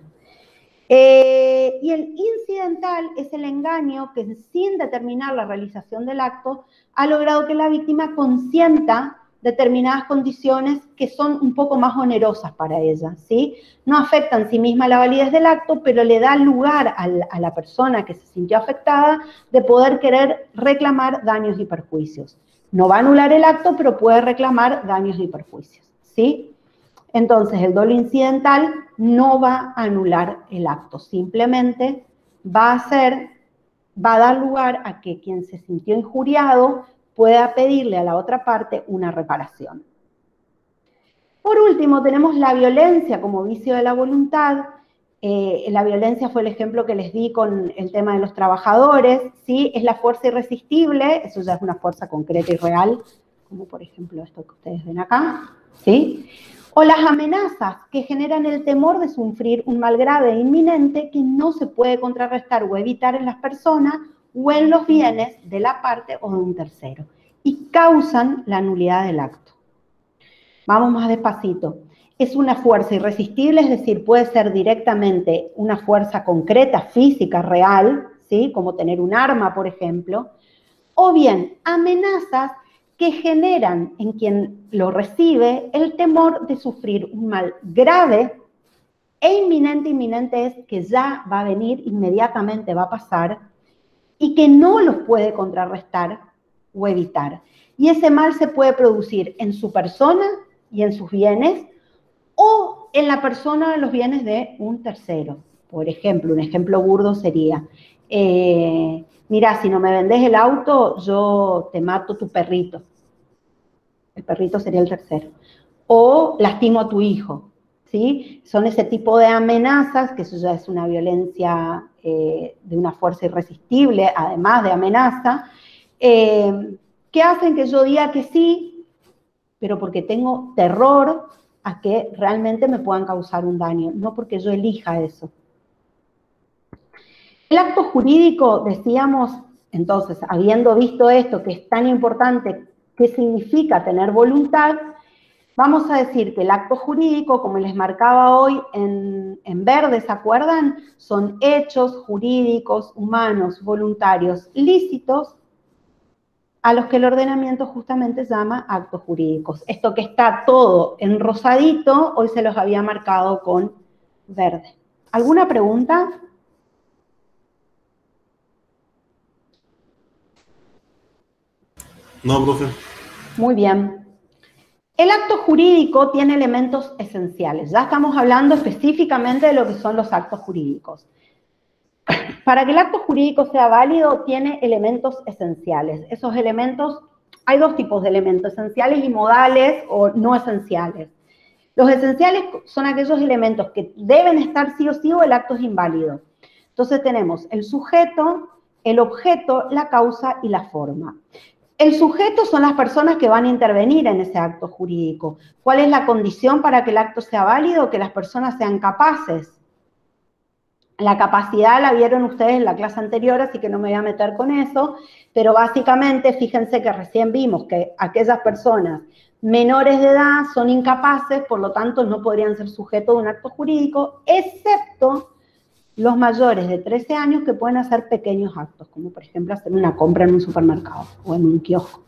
Y el incidental es el engaño que sin determinar la realización del acto ha logrado que la víctima consienta determinadas condiciones que son un poco más onerosas para ella, ¿sí? No afecta en sí misma la validez del acto, pero le da lugar a la persona que se sintió afectada de poder querer reclamar daños y perjuicios. No va a anular el acto, pero puede reclamar daños y perjuicios, ¿sí? Entonces, el dolo incidental no va a anular el acto, simplemente va a dar lugar a que quien se sintió injuriado pueda pedirle a la otra parte una reparación. Por último, tenemos la violencia como vicio de la voluntad. La violencia fue el ejemplo que les di con el tema de los trabajadores, ¿sí? Es la fuerza irresistible, eso ya es una fuerza concreta y real, como por ejemplo esto que ustedes ven acá, ¿sí? O las amenazas que generan el temor de sufrir un mal grave e inminente que no se puede contrarrestar o evitar en las personas o en los bienes de la parte o de un tercero, y causan la nulidad del acto. Vamos más despacito. Es una fuerza irresistible, es decir, puede ser directamente una fuerza concreta, física, real, ¿sí? Como tener un arma, por ejemplo, o bien amenazas que generan en quien lo recibe el temor de sufrir un mal grave e inminente. Inminente es que ya va a venir, inmediatamente va a pasar, y que no los puede contrarrestar o evitar. Y ese mal se puede producir en su persona y en sus bienes, o en la persona de los bienes de un tercero. Por ejemplo, un ejemplo burdo sería, mira, si no me vendes el auto, yo te mato tu perrito. El perrito sería el tercero. O lastimo a tu hijo, ¿sí? Son ese tipo de amenazas, que eso ya es una violencia de una fuerza irresistible, además de amenaza, que hacen que yo diga que sí, pero porque tengo terror a que realmente me puedan causar un daño, no porque yo elija eso. El acto jurídico, decíamos, entonces, habiendo visto esto, que es tan importante, qué significa tener voluntad, vamos a decir que el acto jurídico, como les marcaba hoy en verde, ¿se acuerdan? Son hechos jurídicos, humanos, voluntarios, lícitos, a los que el ordenamiento justamente llama actos jurídicos. Esto que está todo en rosadito, hoy se los había marcado con verde. ¿Alguna pregunta? No, profe. Muy bien. El acto jurídico tiene elementos esenciales. Ya estamos hablando específicamente de lo que son los actos jurídicos. Para que el acto jurídico sea válido, tiene elementos esenciales. Esos elementos, hay dos tipos de elementos, esenciales y modales o no esenciales. Los esenciales son aquellos elementos que deben estar sí o sí o el acto es inválido. Entonces tenemos el sujeto, el objeto, la causa y la forma. El sujeto son las personas que van a intervenir en ese acto jurídico. ¿Cuál es la condición para que el acto sea válido? Que las personas sean capaces. La capacidad la vieron ustedes en la clase anterior, así que no me voy a meter con eso, pero básicamente fíjense que recién vimos que aquellas personas menores de edad son incapaces, por lo tanto no podrían ser sujetos de un acto jurídico, excepto los mayores de 13 años que pueden hacer pequeños actos, como por ejemplo hacer una compra en un supermercado o en un kiosco.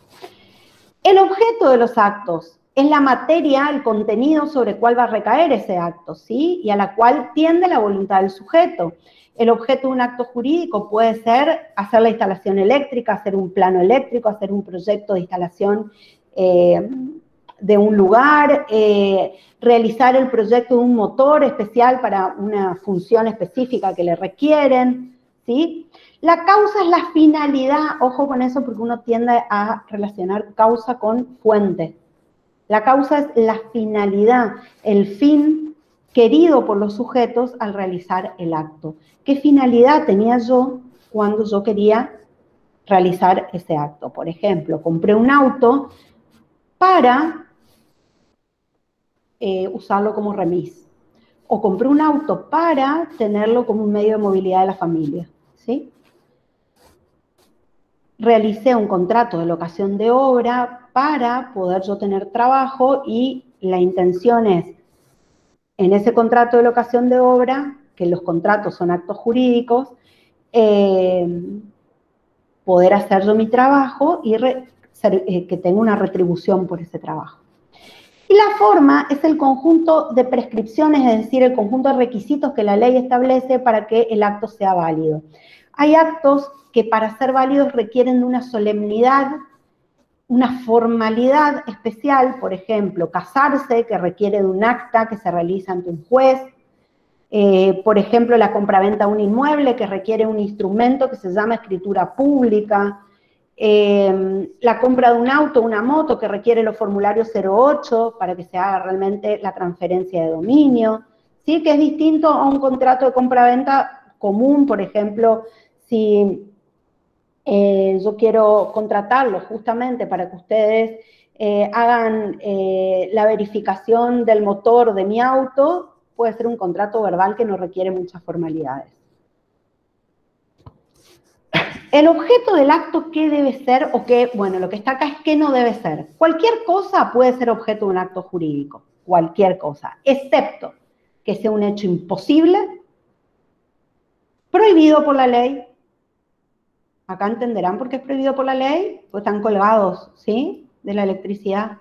El objeto de los actos es la materia, el contenido sobre el cual va a recaer ese acto, ¿sí? Y a la cual tiende la voluntad del sujeto. El objeto de un acto jurídico puede ser hacer la instalación eléctrica, hacer un plano eléctrico, hacer un proyecto de instalación de un lugar, realizar el proyecto de un motor especial para una función específica que le requieren, ¿sí? La causa es la finalidad, ojo con eso porque uno tiende a relacionar causa con fuente. La causa es la finalidad, el fin querido por los sujetos al realizar el acto. ¿Qué finalidad tenía yo cuando yo quería realizar ese acto? Por ejemplo, compré un auto para usarlo como remis. O compré un auto para tenerlo como un medio de movilidad de la familia, ¿sí? Realicé un contrato de locación de obra para poder yo tener trabajo y la intención es, en ese contrato de locación de obra, que los contratos son actos jurídicos, poder hacer yo mi trabajo y que tenga una retribución por ese trabajo. Y la forma es el conjunto de prescripciones, es decir, el conjunto de requisitos que la ley establece para que el acto sea válido. Hay actos que para ser válidos requieren de una solemnidad, una formalidad especial, por ejemplo, casarse, que requiere de un acta que se realiza ante un juez, por ejemplo, la compraventa de un inmueble, que requiere un instrumento que se llama escritura pública, la compra de un auto, una moto, que requiere los formularios 08 para que se haga realmente la transferencia de dominio, ¿sí? Que es distinto a un contrato de compraventa común, por ejemplo, si yo quiero contratarlos justamente para que ustedes hagan la verificación del motor de mi auto, puede ser un contrato verbal que no requiere muchas formalidades. El objeto del acto, ¿qué debe ser? O qué, bueno, lo que está acá es qué no debe ser. Cualquier cosa puede ser objeto de un acto jurídico, cualquier cosa, excepto que sea un hecho imposible, prohibido por la ley. Acá entenderán por qué es prohibido por la ley, pues están colgados, ¿sí?, de la electricidad.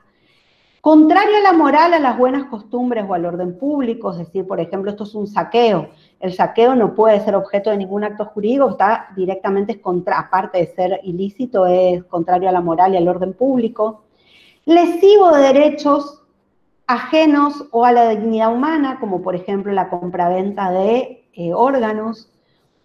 Contrario a la moral, a las buenas costumbres o al orden público, es decir, por ejemplo, esto es un saqueo. El saqueo no puede ser objeto de ningún acto jurídico, está directamente aparte de ser ilícito, es contrario a la moral y al orden público. Lesivo de derechos ajenos o a la dignidad humana, como por ejemplo la compraventa de órganos.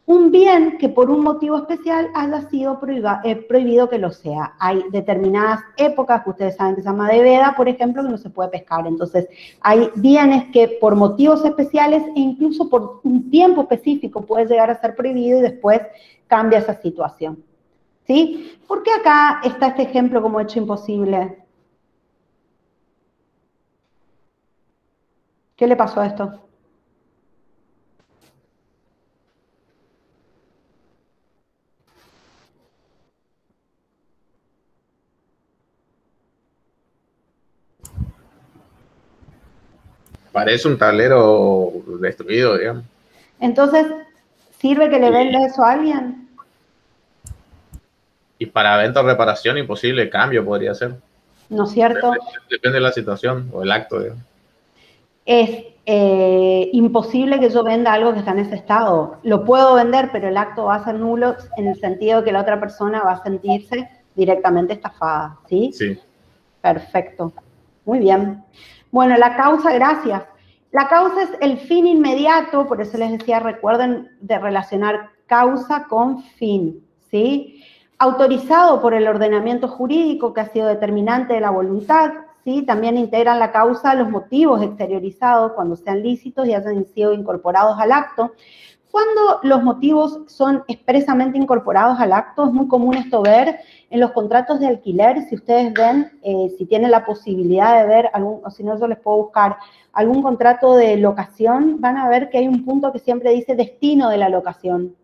Un bien que por un motivo especial haya sido prohibido que lo sea. Hay determinadas épocas que ustedes saben que se llama de veda, por ejemplo, que no se puede pescar. Entonces, hay bienes que por motivos especiales e incluso por un tiempo específico puede llegar a ser prohibido y después cambia esa situación. ¿Sí? ¿Por qué acá está este ejemplo como hecho imposible? ¿Qué le pasó a esto? Parece un tablero destruido, digamos. Entonces, ¿sirve que le venda eso a alguien? Y para venta o reparación, imposible cambio podría ser. ¿No es cierto? Depende de la situación o el acto, digamos. Es imposible que yo venda algo que está en ese estado. Lo puedo vender, pero el acto va a ser nulo en el sentido de que la otra persona va a sentirse directamente estafada, ¿sí? Sí. Perfecto. Muy bien. Bueno, la causa, gracias. La causa es el fin inmediato, por eso les decía, recuerden de relacionar causa con fin, ¿sí? Autorizado por el ordenamiento jurídico que ha sido determinante de la voluntad, ¿sí? También integran la causa los motivos exteriorizados cuando sean lícitos y hayan sido incorporados al acto. Cuando los motivos son expresamente incorporados al acto, es muy común esto ver en los contratos de alquiler. Si ustedes ven, si tienen la posibilidad de ver, o si no yo les puedo buscar algún contrato de locación, van a ver que hay un punto que siempre dice destino de la locación.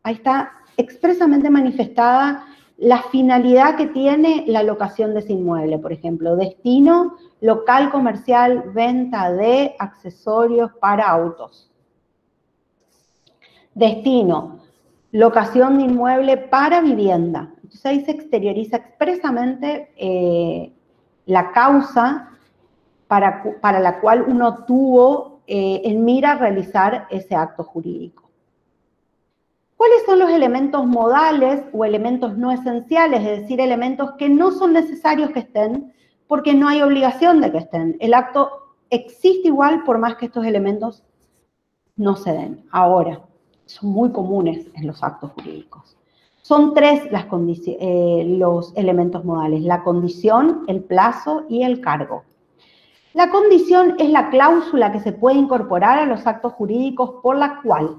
Ahí está expresamente manifestada la finalidad que tiene la locación de ese inmueble. Por ejemplo, destino, local comercial, venta de accesorios para autos. Destino, locación de inmueble para vivienda. Entonces ahí se exterioriza expresamente la causa para la cual uno tuvo en mira realizar ese acto jurídico. ¿Cuáles son los elementos modales o elementos no esenciales? Es decir, elementos que no son necesarios que estén porque no hay obligación de que estén. El acto existe igual por más que estos elementos no se den. Ahora, son muy comunes en los actos jurídicos. Son tres los elementos modales: la condición, el plazo y el cargo. La condición es la cláusula que se puede incorporar a los actos jurídicos por la cual,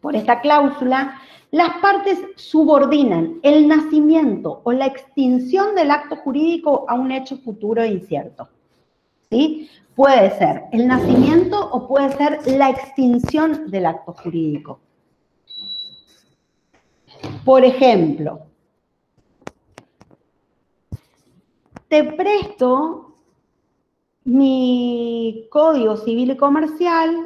por esta cláusula, las partes subordinan el nacimiento o la extinción del acto jurídico a un hecho futuro e incierto. ¿Sí? Puede ser el nacimiento o puede ser la extinción del acto jurídico. Por ejemplo, te presto mi código civil y comercial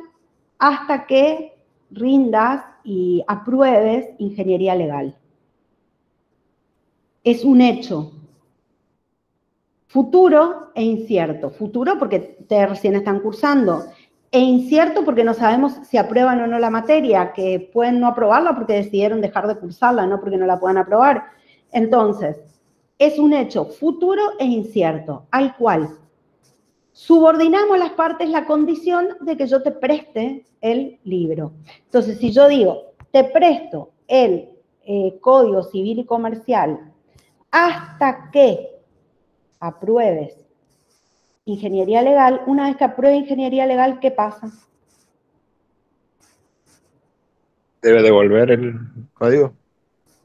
hasta que rindas y apruebes ingeniería legal. Es un hecho futuro e incierto. Futuro porque ustedes recién están cursando, e incierto porque no sabemos si aprueban o no la materia, que pueden no aprobarla porque decidieron dejar de cursarla, no porque no la puedan aprobar. Entonces, es un hecho futuro e incierto, al cual subordinamos las partes la condición de que yo te preste el libro. Entonces, si yo digo, te presto el Código Civil y Comercial hasta que apruebes ingeniería legal, una vez que apruebe ingeniería legal, ¿qué pasa? Debe devolver el código.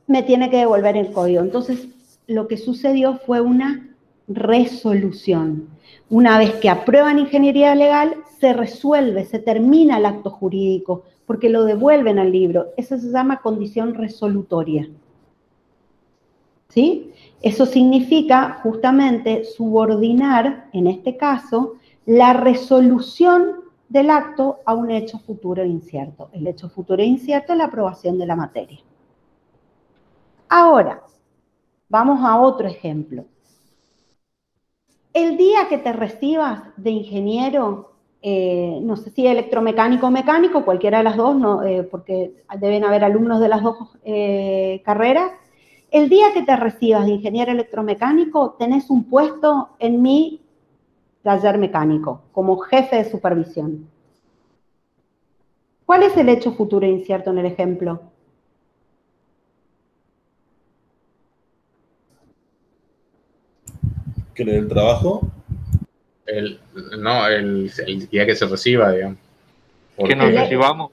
Me tiene que devolver el código. Entonces, lo que sucedió fue una resolución. Una vez que aprueban ingeniería legal, se resuelve, se termina el acto jurídico, porque lo devuelven al libro. Eso se llama condición resolutoria. ¿Sí? Eso significa justamente subordinar, en este caso, la resolución del acto a un hecho futuro e incierto. El hecho futuro e incierto es la aprobación de la materia. Ahora, vamos a otro ejemplo. El día que te recibas de ingeniero, no sé si electromecánico o mecánico, cualquiera de las dos, no, porque deben haber alumnos de las dos carreras. El día que te recibas de ingeniero electromecánico, tenés un puesto en mi taller mecánico, como jefe de supervisión. ¿Cuál es el hecho futuro incierto en el ejemplo? ¿Que le den trabajo? El día que se reciba, digamos. Que nos recibamos.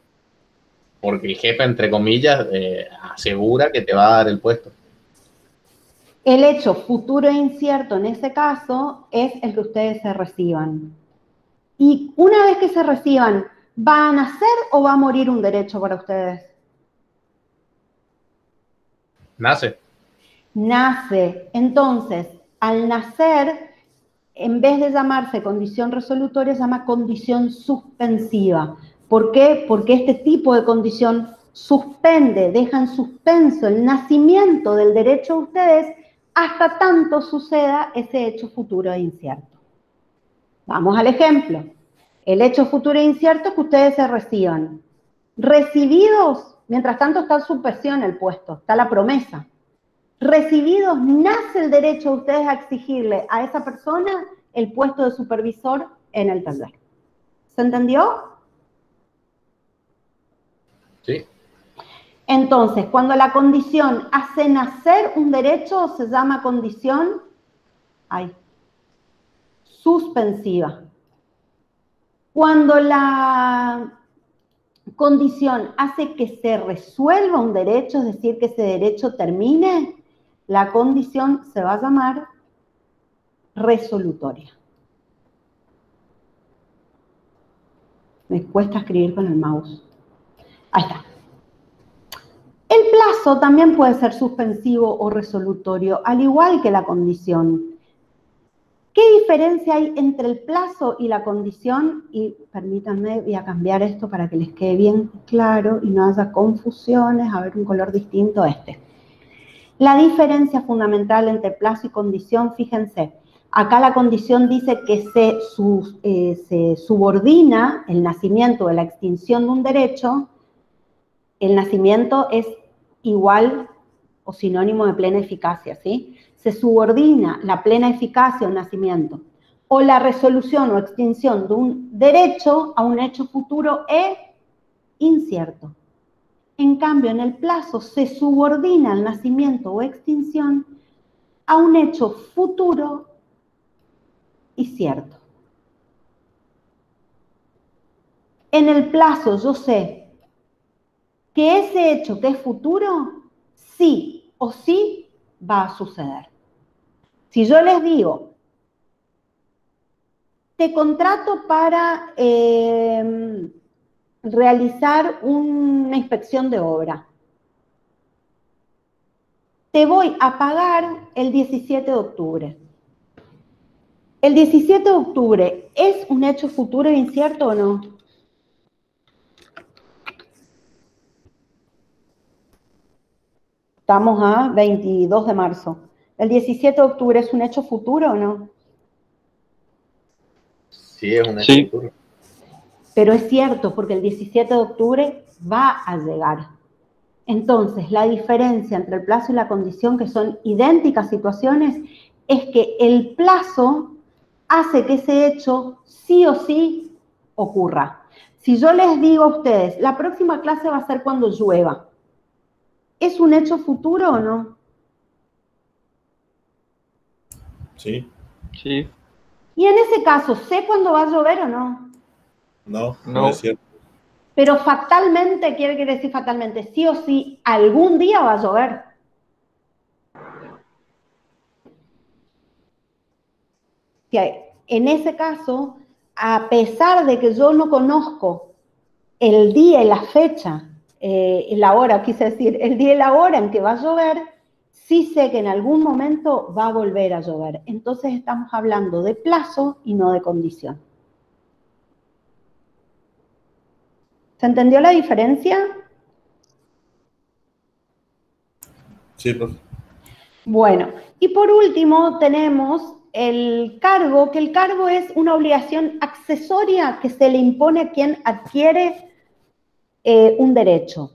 Porque el jefe, entre comillas, asegura que te va a dar el puesto. El hecho futuro e incierto en ese caso es el que ustedes se reciban. Y una vez que se reciban, ¿va a nacer o va a morir un derecho para ustedes? Nace. Nace. Entonces, al nacer, en vez de llamarse condición resolutoria, se llama condición suspensiva. ¿Por qué? Porque este tipo de condición suspende, deja en suspenso el nacimiento del derecho de ustedes hasta tanto suceda ese hecho futuro e incierto. Vamos al ejemplo. El hecho futuro e incierto es que ustedes se reciban. Recibidos, mientras tanto está en suspensión el puesto, está la promesa. Recibidos, nace el derecho de ustedes a exigirle a esa persona el puesto de supervisor en el taller. ¿Se entendió? Sí. Entonces, cuando la condición hace nacer un derecho, se llama condición suspensiva. Cuando la condición hace que se resuelva un derecho, es decir, que ese derecho termine, la condición se va a llamar resolutoria. Me cuesta escribir con el mouse. Ahí está. El plazo también puede ser suspensivo o resolutorio, al igual que la condición. ¿Qué diferencia hay entre el plazo y la condición? Y permítanme, voy a cambiar esto para que les quede bien claro y no haya confusiones. A ver, un color distinto a este. La diferencia fundamental entre plazo y condición, fíjense, Acá la condición dice que se subordina el nacimiento o la extinción de un derecho. El nacimiento es igual o sinónimo de plena eficacia, ¿sí? Se subordina la plena eficacia o nacimiento o la resolución o extinción de un derecho a un hecho futuro e incierto. En cambio, en el plazo se subordina el nacimiento o extinción a un hecho futuro y cierto. En el plazo yo sé que ese hecho que es futuro, sí o sí va a suceder. Si yo les digo, te contrato para realizar una inspección de obra. Te voy a pagar el 17 de octubre. ¿El 17 de octubre es un hecho futuro e incierto o no? Estamos a 22 de marzo. ¿El 17 de octubre es un hecho futuro o no? Sí, es un hecho futuro. Pero es cierto, porque el 17 de octubre va a llegar. Entonces, la diferencia entre el plazo y la condición, que son idénticas situaciones, es que el plazo hace que ese hecho sí o sí ocurra. Si yo les digo a ustedes, la próxima clase va a ser cuando llueva, ¿es un hecho futuro o no? Sí. Sí. Y en ese caso, ¿sé cuándo va a llover o no? No es cierto. Pero fatalmente, ¿qué quiere decir fatalmente? Sí o sí, algún día va a llover. En ese caso, a pesar de que yo no conozco el día y la fecha, la hora, quise decir, el día y la hora en que va a llover, sí sé que en algún momento va a volver a llover. Entonces estamos hablando de plazo y no de condición. ¿Se entendió la diferencia? Sí, profe. Bueno, y por último tenemos el cargo, que el cargo es una obligación accesoria que se le impone a quien adquiere un derecho.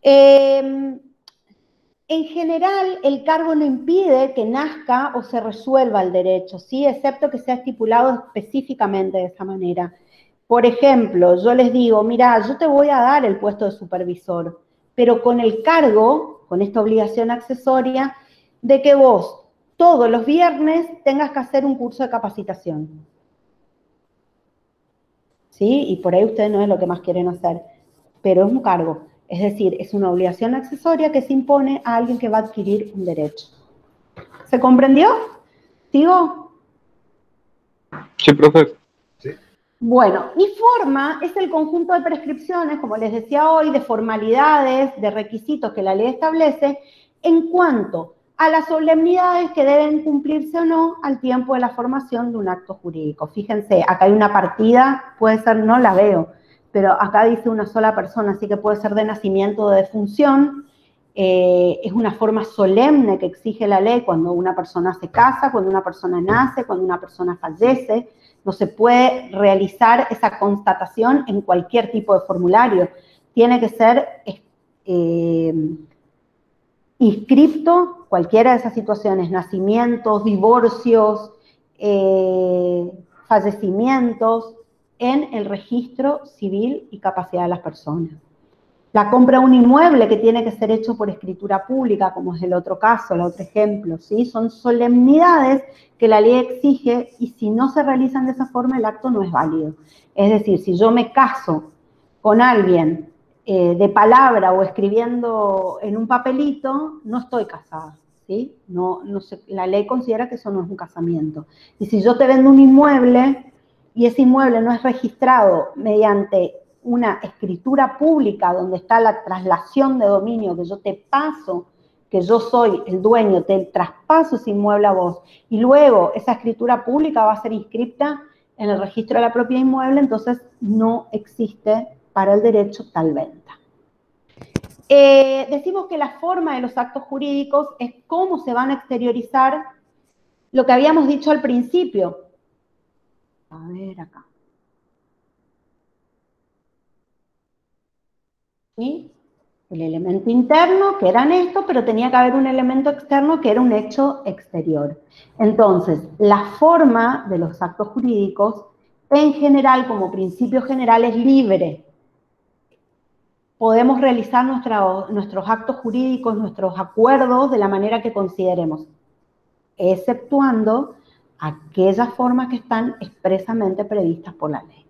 En general, el cargo no impide que nazca o se resuelva el derecho, ¿sí? Excepto que sea estipulado específicamente de esa manera. Por ejemplo, yo les digo, mira, yo te voy a dar el puesto de supervisor, pero con el cargo, con esta obligación accesoria, de que vos todos los viernes tengas que hacer un curso de capacitación. ¿Sí? Y por ahí ustedes no es lo que más quieren hacer, pero es un cargo. Es decir, es una obligación accesoria que se impone a alguien que va a adquirir un derecho. ¿Se comprendió? ¿Sigo? Sí, profe. Sí. Bueno, y forma es el conjunto de prescripciones, como les decía hoy, de formalidades, de requisitos que la ley establece en cuanto a las solemnidades que deben cumplirse o no al tiempo de la formación de un acto jurídico. Fíjense, acá hay una partida, puede ser, no la veo, pero acá dice una sola persona, así que puede ser de nacimiento o de defunción. Es una forma solemne que exige la ley cuando una persona se casa, cuando una persona nace, cuando una persona fallece. No se puede realizar esa constatación en cualquier tipo de formulario. Tiene que ser inscripto cualquiera de esas situaciones, nacimientos, divorcios, fallecimientos, en el registro civil y capacidad de las personas. La compra de un inmueble que tiene que ser hecho por escritura pública, como es el otro caso, el otro ejemplo, ¿sí? Son solemnidades que la ley exige y si no se realizan de esa forma, el acto no es válido. Es decir, si yo me caso con alguien de palabra o escribiendo en un papelito, no estoy casada, ¿sí? La ley considera que eso no es un casamiento. Y si yo te vendo un inmueble y ese inmueble no es registrado mediante una escritura pública donde está la traslación de dominio, que yo te paso, que yo soy el dueño, te traspaso ese inmueble a vos, y luego esa escritura pública va a ser inscripta en el registro de la propiedad inmueble, entonces no existe para el derecho tal venta. Decimos que la forma de los actos jurídicos es cómo se van a exteriorizar lo que habíamos dicho al principio. A ver acá. ¿Sí? El elemento interno, que eran esto, pero tenía que haber un elemento externo que era un hecho exterior. Entonces, la forma de los actos jurídicos, en general, como principio general, es libre. Podemos realizar nuestros actos jurídicos, nuestros acuerdos, de la manera que consideremos, exceptuando aquellas formas que están expresamente previstas por la ley.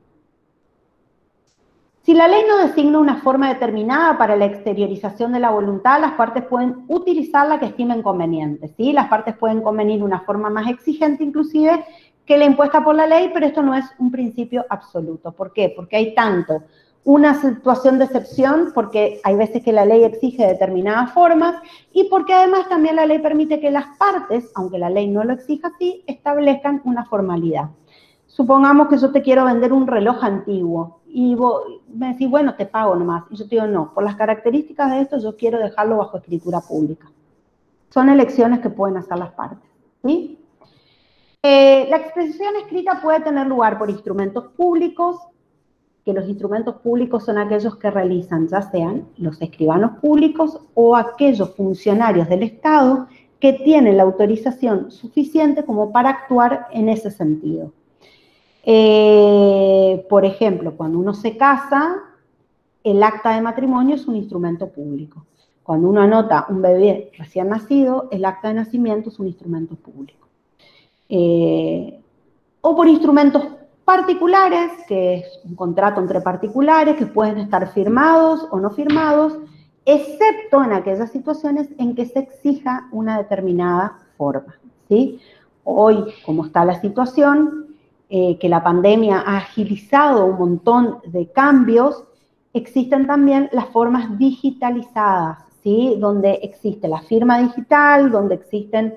Si la ley no designa una forma determinada para la exteriorización de la voluntad, las partes pueden utilizar la que estimen conveniente, ¿sí? Las partes pueden convenir una forma más exigente, inclusive, que la impuesta por la ley, pero esto no es un principio absoluto. ¿Por qué? Porque hay tanto una situación de excepción, porque hay veces que la ley exige determinadas formas, y porque además también la ley permite que las partes, aunque la ley no lo exija así, establezcan una formalidad. Supongamos que yo te quiero vender un reloj antiguo, y vos me decís, bueno, te pago nomás. Y yo te digo, no, por las características de esto, yo quiero dejarlo bajo escritura pública. Son elecciones que pueden hacer las partes, ¿sí? La expresión escrita puede tener lugar por instrumentos públicos, que los instrumentos públicos son aquellos que realizan, ya sean los escribanos públicos o aquellos funcionarios del Estado que tienen la autorización suficiente como para actuar en ese sentido. Por ejemplo, cuando uno se casa, el acta de matrimonio es un instrumento público. Cuando uno anota un bebé recién nacido, el acta de nacimiento es un instrumento público. O por instrumentos particulares, que es un contrato entre particulares, que pueden estar firmados o no firmados, excepto en aquellas situaciones en que se exija una determinada forma, ¿sí? Hoy, como está la situación, que la pandemia ha agilizado un montón de cambios, existen también las formas digitalizadas, ¿sí? Donde existe la firma digital, donde existen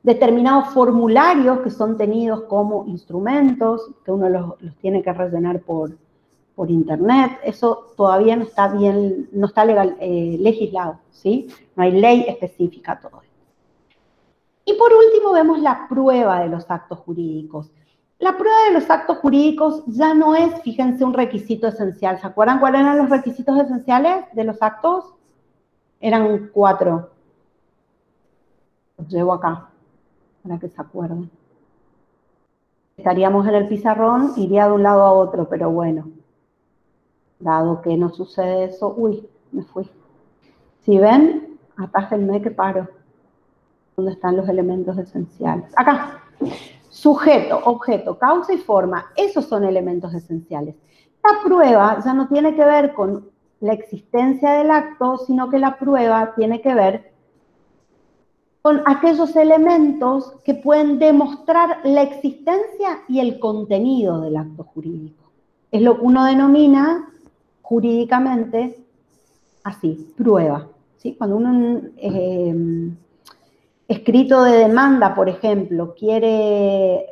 determinados formularios que son tenidos como instrumentos, que uno los tiene que rellenar por internet. Eso todavía no está bien, no está legislado, ¿sí? No hay ley específica a todo esto. Y por último vemos la prueba de los actos jurídicos. La prueba de los actos jurídicos ya no es, fíjense, un requisito esencial. ¿Se acuerdan cuáles eran los requisitos esenciales de los actos? Eran 4. Los llevo acá, para que se acuerden. Estaríamos en el pizarrón, iría de un lado a otro, pero bueno, dado que no sucede eso, uy, me fui. Si ven, atájenme que paro. ¿Dónde están los elementos esenciales? Acá. Sujeto, objeto, causa y forma. Esos son elementos esenciales. La prueba ya no tiene que ver con la existencia del acto, sino que la prueba tiene que ver con aquellos elementos que pueden demostrar la existencia y el contenido del acto jurídico. Es lo que uno denomina jurídicamente así, prueba, ¿sí? Cuando uno escrito de demanda, por ejemplo, quiere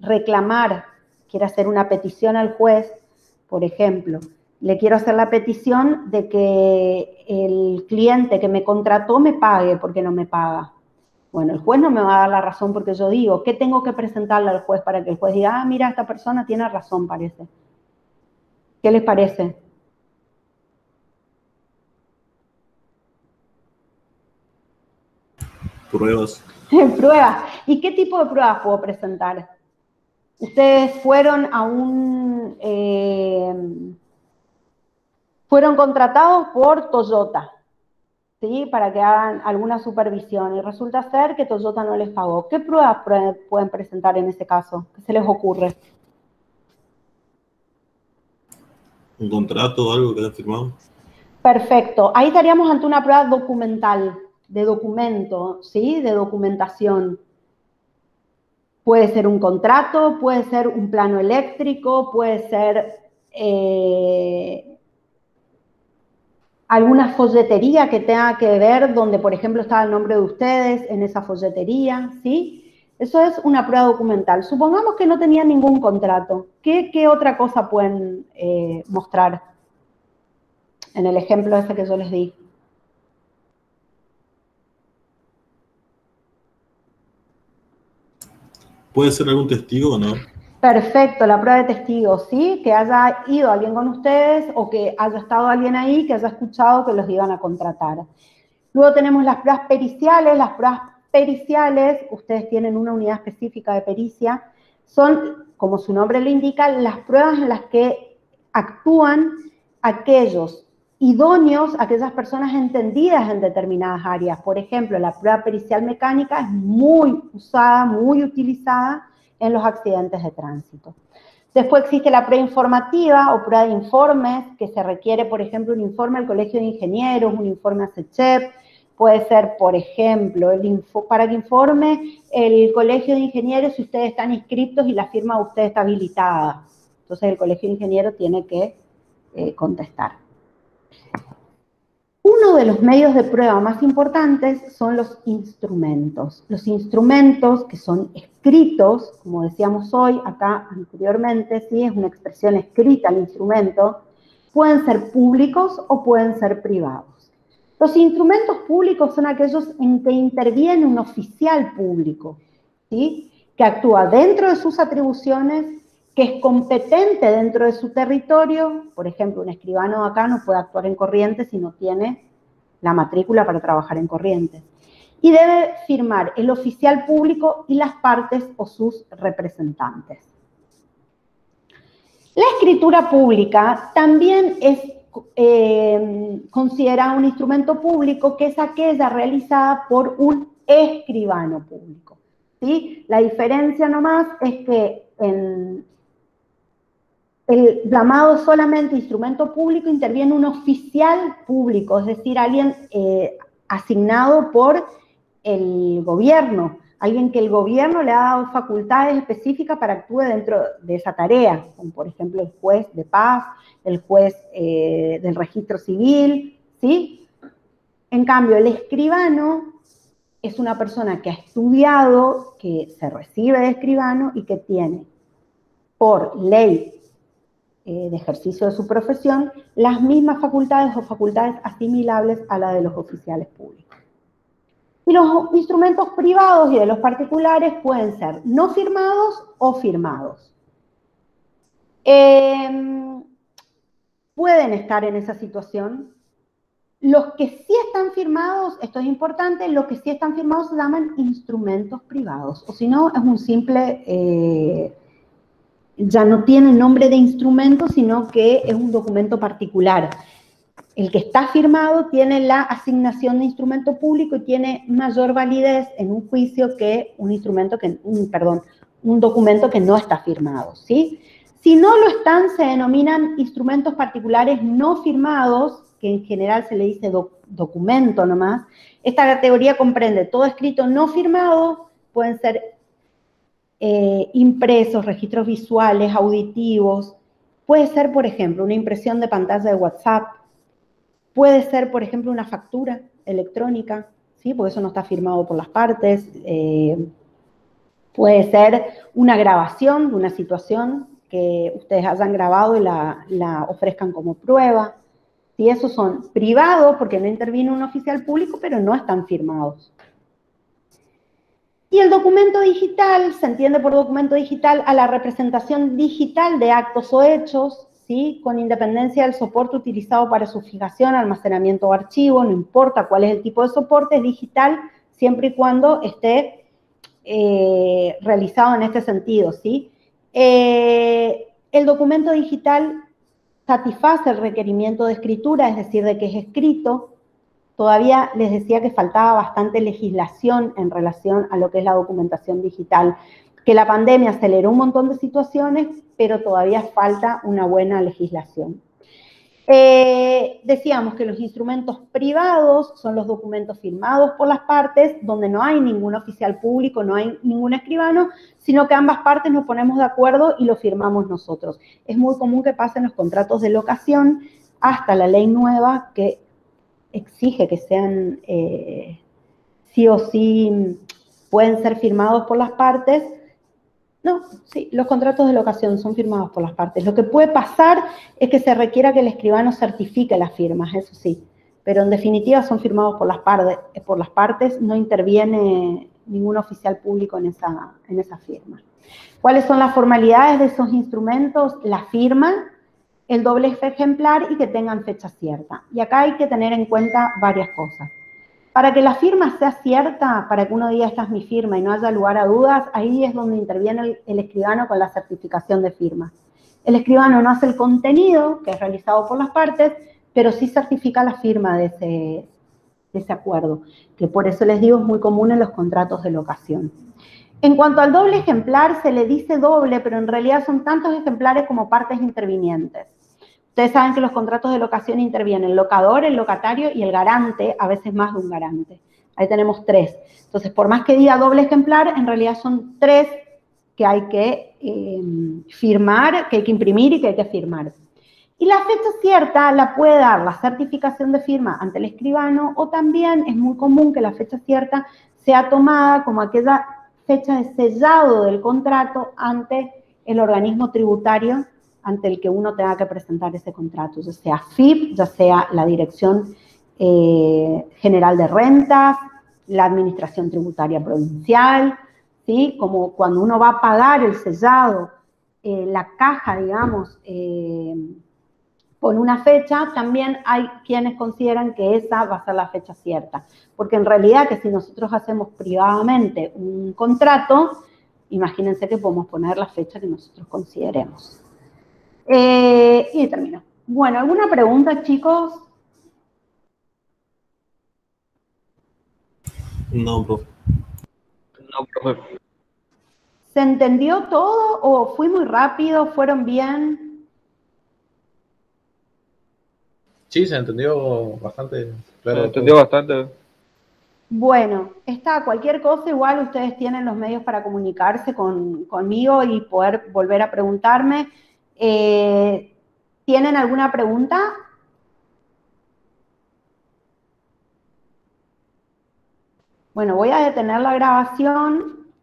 reclamar, quiere hacer una petición al juez, por ejemplo, le quiero hacer la petición de que el cliente que me contrató me pague porque no me paga. Bueno, el juez no me va a dar la razón porque yo digo, ¿qué tengo que presentarle al juez para que el juez diga, ah, mira, esta persona tiene razón, parece? ¿Qué les parece? Pruebas. Pruebas. ¿Y qué tipo de pruebas puedo presentar? Ustedes fueron a fueron contratados por Toyota, ¿sí? Para que hagan alguna supervisión y resulta ser que Toyota no les pagó. ¿Qué pruebas pueden presentar en ese caso? ¿Qué se les ocurre? Un contrato o algo que haya firmado. Perfecto. Ahí estaríamos ante una prueba documental, de documento, ¿sí? De documentación. Puede ser un contrato, puede ser un plano eléctrico, puede ser alguna folletería que tenga que ver donde, por ejemplo, está el nombre de ustedes en esa folletería, ¿sí? Eso es una prueba documental. Supongamos que no tenían ningún contrato. ¿Qué otra cosa pueden mostrar en el ejemplo ese que yo les di? ¿Puede ser algún testigo o no? Perfecto, la prueba de testigo, ¿sí? Que haya ido alguien con ustedes o que haya estado alguien ahí que haya escuchado que los iban a contratar. Luego tenemos las pruebas periciales. Las pruebas periciales, ustedes tienen una unidad específica de pericia, son, como su nombre lo indica, las pruebas en las que actúan aquellos idóneos, aquellas personas entendidas en determinadas áreas. Por ejemplo, la prueba pericial mecánica es muy usada, muy utilizada en los accidentes de tránsito. Después existe la prueba informativa o prueba de informes, que se requiere, por ejemplo, un informe al Colegio de Ingenieros, un informe a SECHEP. Puede ser, por ejemplo, para que informe el Colegio de Ingenieros si ustedes están inscritos y la firma de ustedes está habilitada. Entonces el Colegio de Ingenieros tiene que contestar. Uno de los medios de prueba más importantes son los instrumentos. Los instrumentos que son escritos, como decíamos hoy, acá anteriormente, ¿sí? Es una expresión escrita el instrumento, pueden ser públicos o pueden ser privados. Los instrumentos públicos son aquellos en que interviene un oficial público, ¿sí? Que actúa dentro de sus atribuciones, que es competente dentro de su territorio. Por ejemplo, un escribano de acá no puede actuar en Corrientes si no tiene la matrícula para trabajar en Corrientes. Y debe firmar el oficial público y las partes o sus representantes. La escritura pública también es considerada un instrumento público, que es aquella realizada por un escribano público, ¿sí? La diferencia nomás es que en el llamado solamente instrumento público interviene un oficial público, es decir, alguien asignado por el gobierno, alguien que el gobierno le ha dado facultades específicas para que actúe dentro de esa tarea, como por ejemplo el juez de paz, el juez del registro civil, ¿sí? En cambio, el escribano es una persona que ha estudiado, que se recibe de escribano y que tiene, por ley de ejercicio de su profesión, las mismas facultades o facultades asimilables a las de los oficiales públicos. Y los instrumentos privados y de los particulares pueden ser no firmados o firmados. Pueden estar en esa situación. Los que sí están firmados, esto es importante, los que sí están firmados se llaman instrumentos privados, o si no, es un simple, ya no tiene nombre de instrumento, sino que es un documento particular. El que está firmado tiene la asignación de instrumento público y tiene mayor validez en un juicio que un documento que no está firmado, ¿sí? Si no lo están, se denominan instrumentos particulares no firmados, que en general se le dice documento nomás. Esta categoría comprende todo escrito no firmado, pueden ser impresos, registros visuales, auditivos. Puede ser, por ejemplo, una impresión de pantalla de WhatsApp. Puede ser, por ejemplo, una factura electrónica, ¿sí? Porque eso no está firmado por las partes. Puede ser una grabación de una situación que ustedes hayan grabado y la ofrezcan como prueba. ¿Sí? Esos son privados porque no interviene un oficial público, pero no están firmados. Y el documento digital, se entiende por documento digital a la representación digital de actos o hechos, ¿sí? Con independencia del soporte utilizado para su fijación, almacenamiento o archivo, no importa cuál es el tipo de soporte, es digital siempre y cuando esté realizado en este sentido, ¿sí? El documento digital satisface el requerimiento de escritura, es decir, de que es escrito. Todavía les decía que faltaba bastante legislación en relación a lo que es la documentación digital, que la pandemia aceleró un montón de situaciones, pero todavía falta una buena legislación. Decíamos que los instrumentos privados son los documentos firmados por las partes, donde no hay ningún oficial público, no hay ningún escribano, sino que ambas partes nos ponemos de acuerdo y lo firmamos nosotros. Es muy común que pasen los contratos de locación hasta la ley nueva que exige que sean sí o sí pueden ser firmados por las partes. No, sí, los contratos de locación son firmados por las partes. Lo que puede pasar es que se requiera que el escribano certifique las firmas, eso sí, pero en definitiva son firmados por las partes, no interviene ningún oficial público en esa firma. ¿Cuáles son las formalidades de esos instrumentos? La firma, el doble ejemplar y que tengan fecha cierta. Y acá hay que tener en cuenta varias cosas. Para que la firma sea cierta, para que uno diga esta es mi firma y no haya lugar a dudas, ahí es donde interviene el escribano con la certificación de firma. El escribano no hace el contenido, que es realizado por las partes, pero sí certifica la firma de ese acuerdo, que por eso les digo es muy común en los contratos de locación. En cuanto al doble ejemplar, se le dice doble, pero en realidad son tantos ejemplares como partes intervinientes. Ustedes saben que los contratos de locación intervienen el locador, el locatario y el garante, a veces más de un garante. Ahí tenemos 3. Entonces, por más que diga doble ejemplar, en realidad son 3 que hay que firmar, que hay que imprimir y que hay que firmar. Y la fecha cierta la puede dar la certificación de firma ante el escribano, o también es muy común que la fecha cierta sea tomada como aquella fecha de sellado del contrato ante el organismo tributario ante el que uno tenga que presentar ese contrato, ya sea FIP, ya sea la Dirección General de Rentas, la Administración Tributaria Provincial, ¿sí? Como cuando uno va a pagar el sellado, la caja, digamos, con una fecha, también hay quienes consideran que esa va a ser la fecha cierta. Porque en realidad que si nosotros hacemos privadamente un contrato, imagínense que podemos poner la fecha que nosotros consideremos. Y termino. Bueno, ¿alguna pregunta, chicos? No, profe. No, profe. ¿Se entendió todo o fui muy rápido? ¿Fueron bien? Sí, se entendió bastante. Claro, Se entendió bastante. Bueno, cualquier cosa, igual ustedes tienen los medios para comunicarse conmigo y poder volver a preguntarme. ¿Tienen alguna pregunta? Bueno, voy a detener la grabación.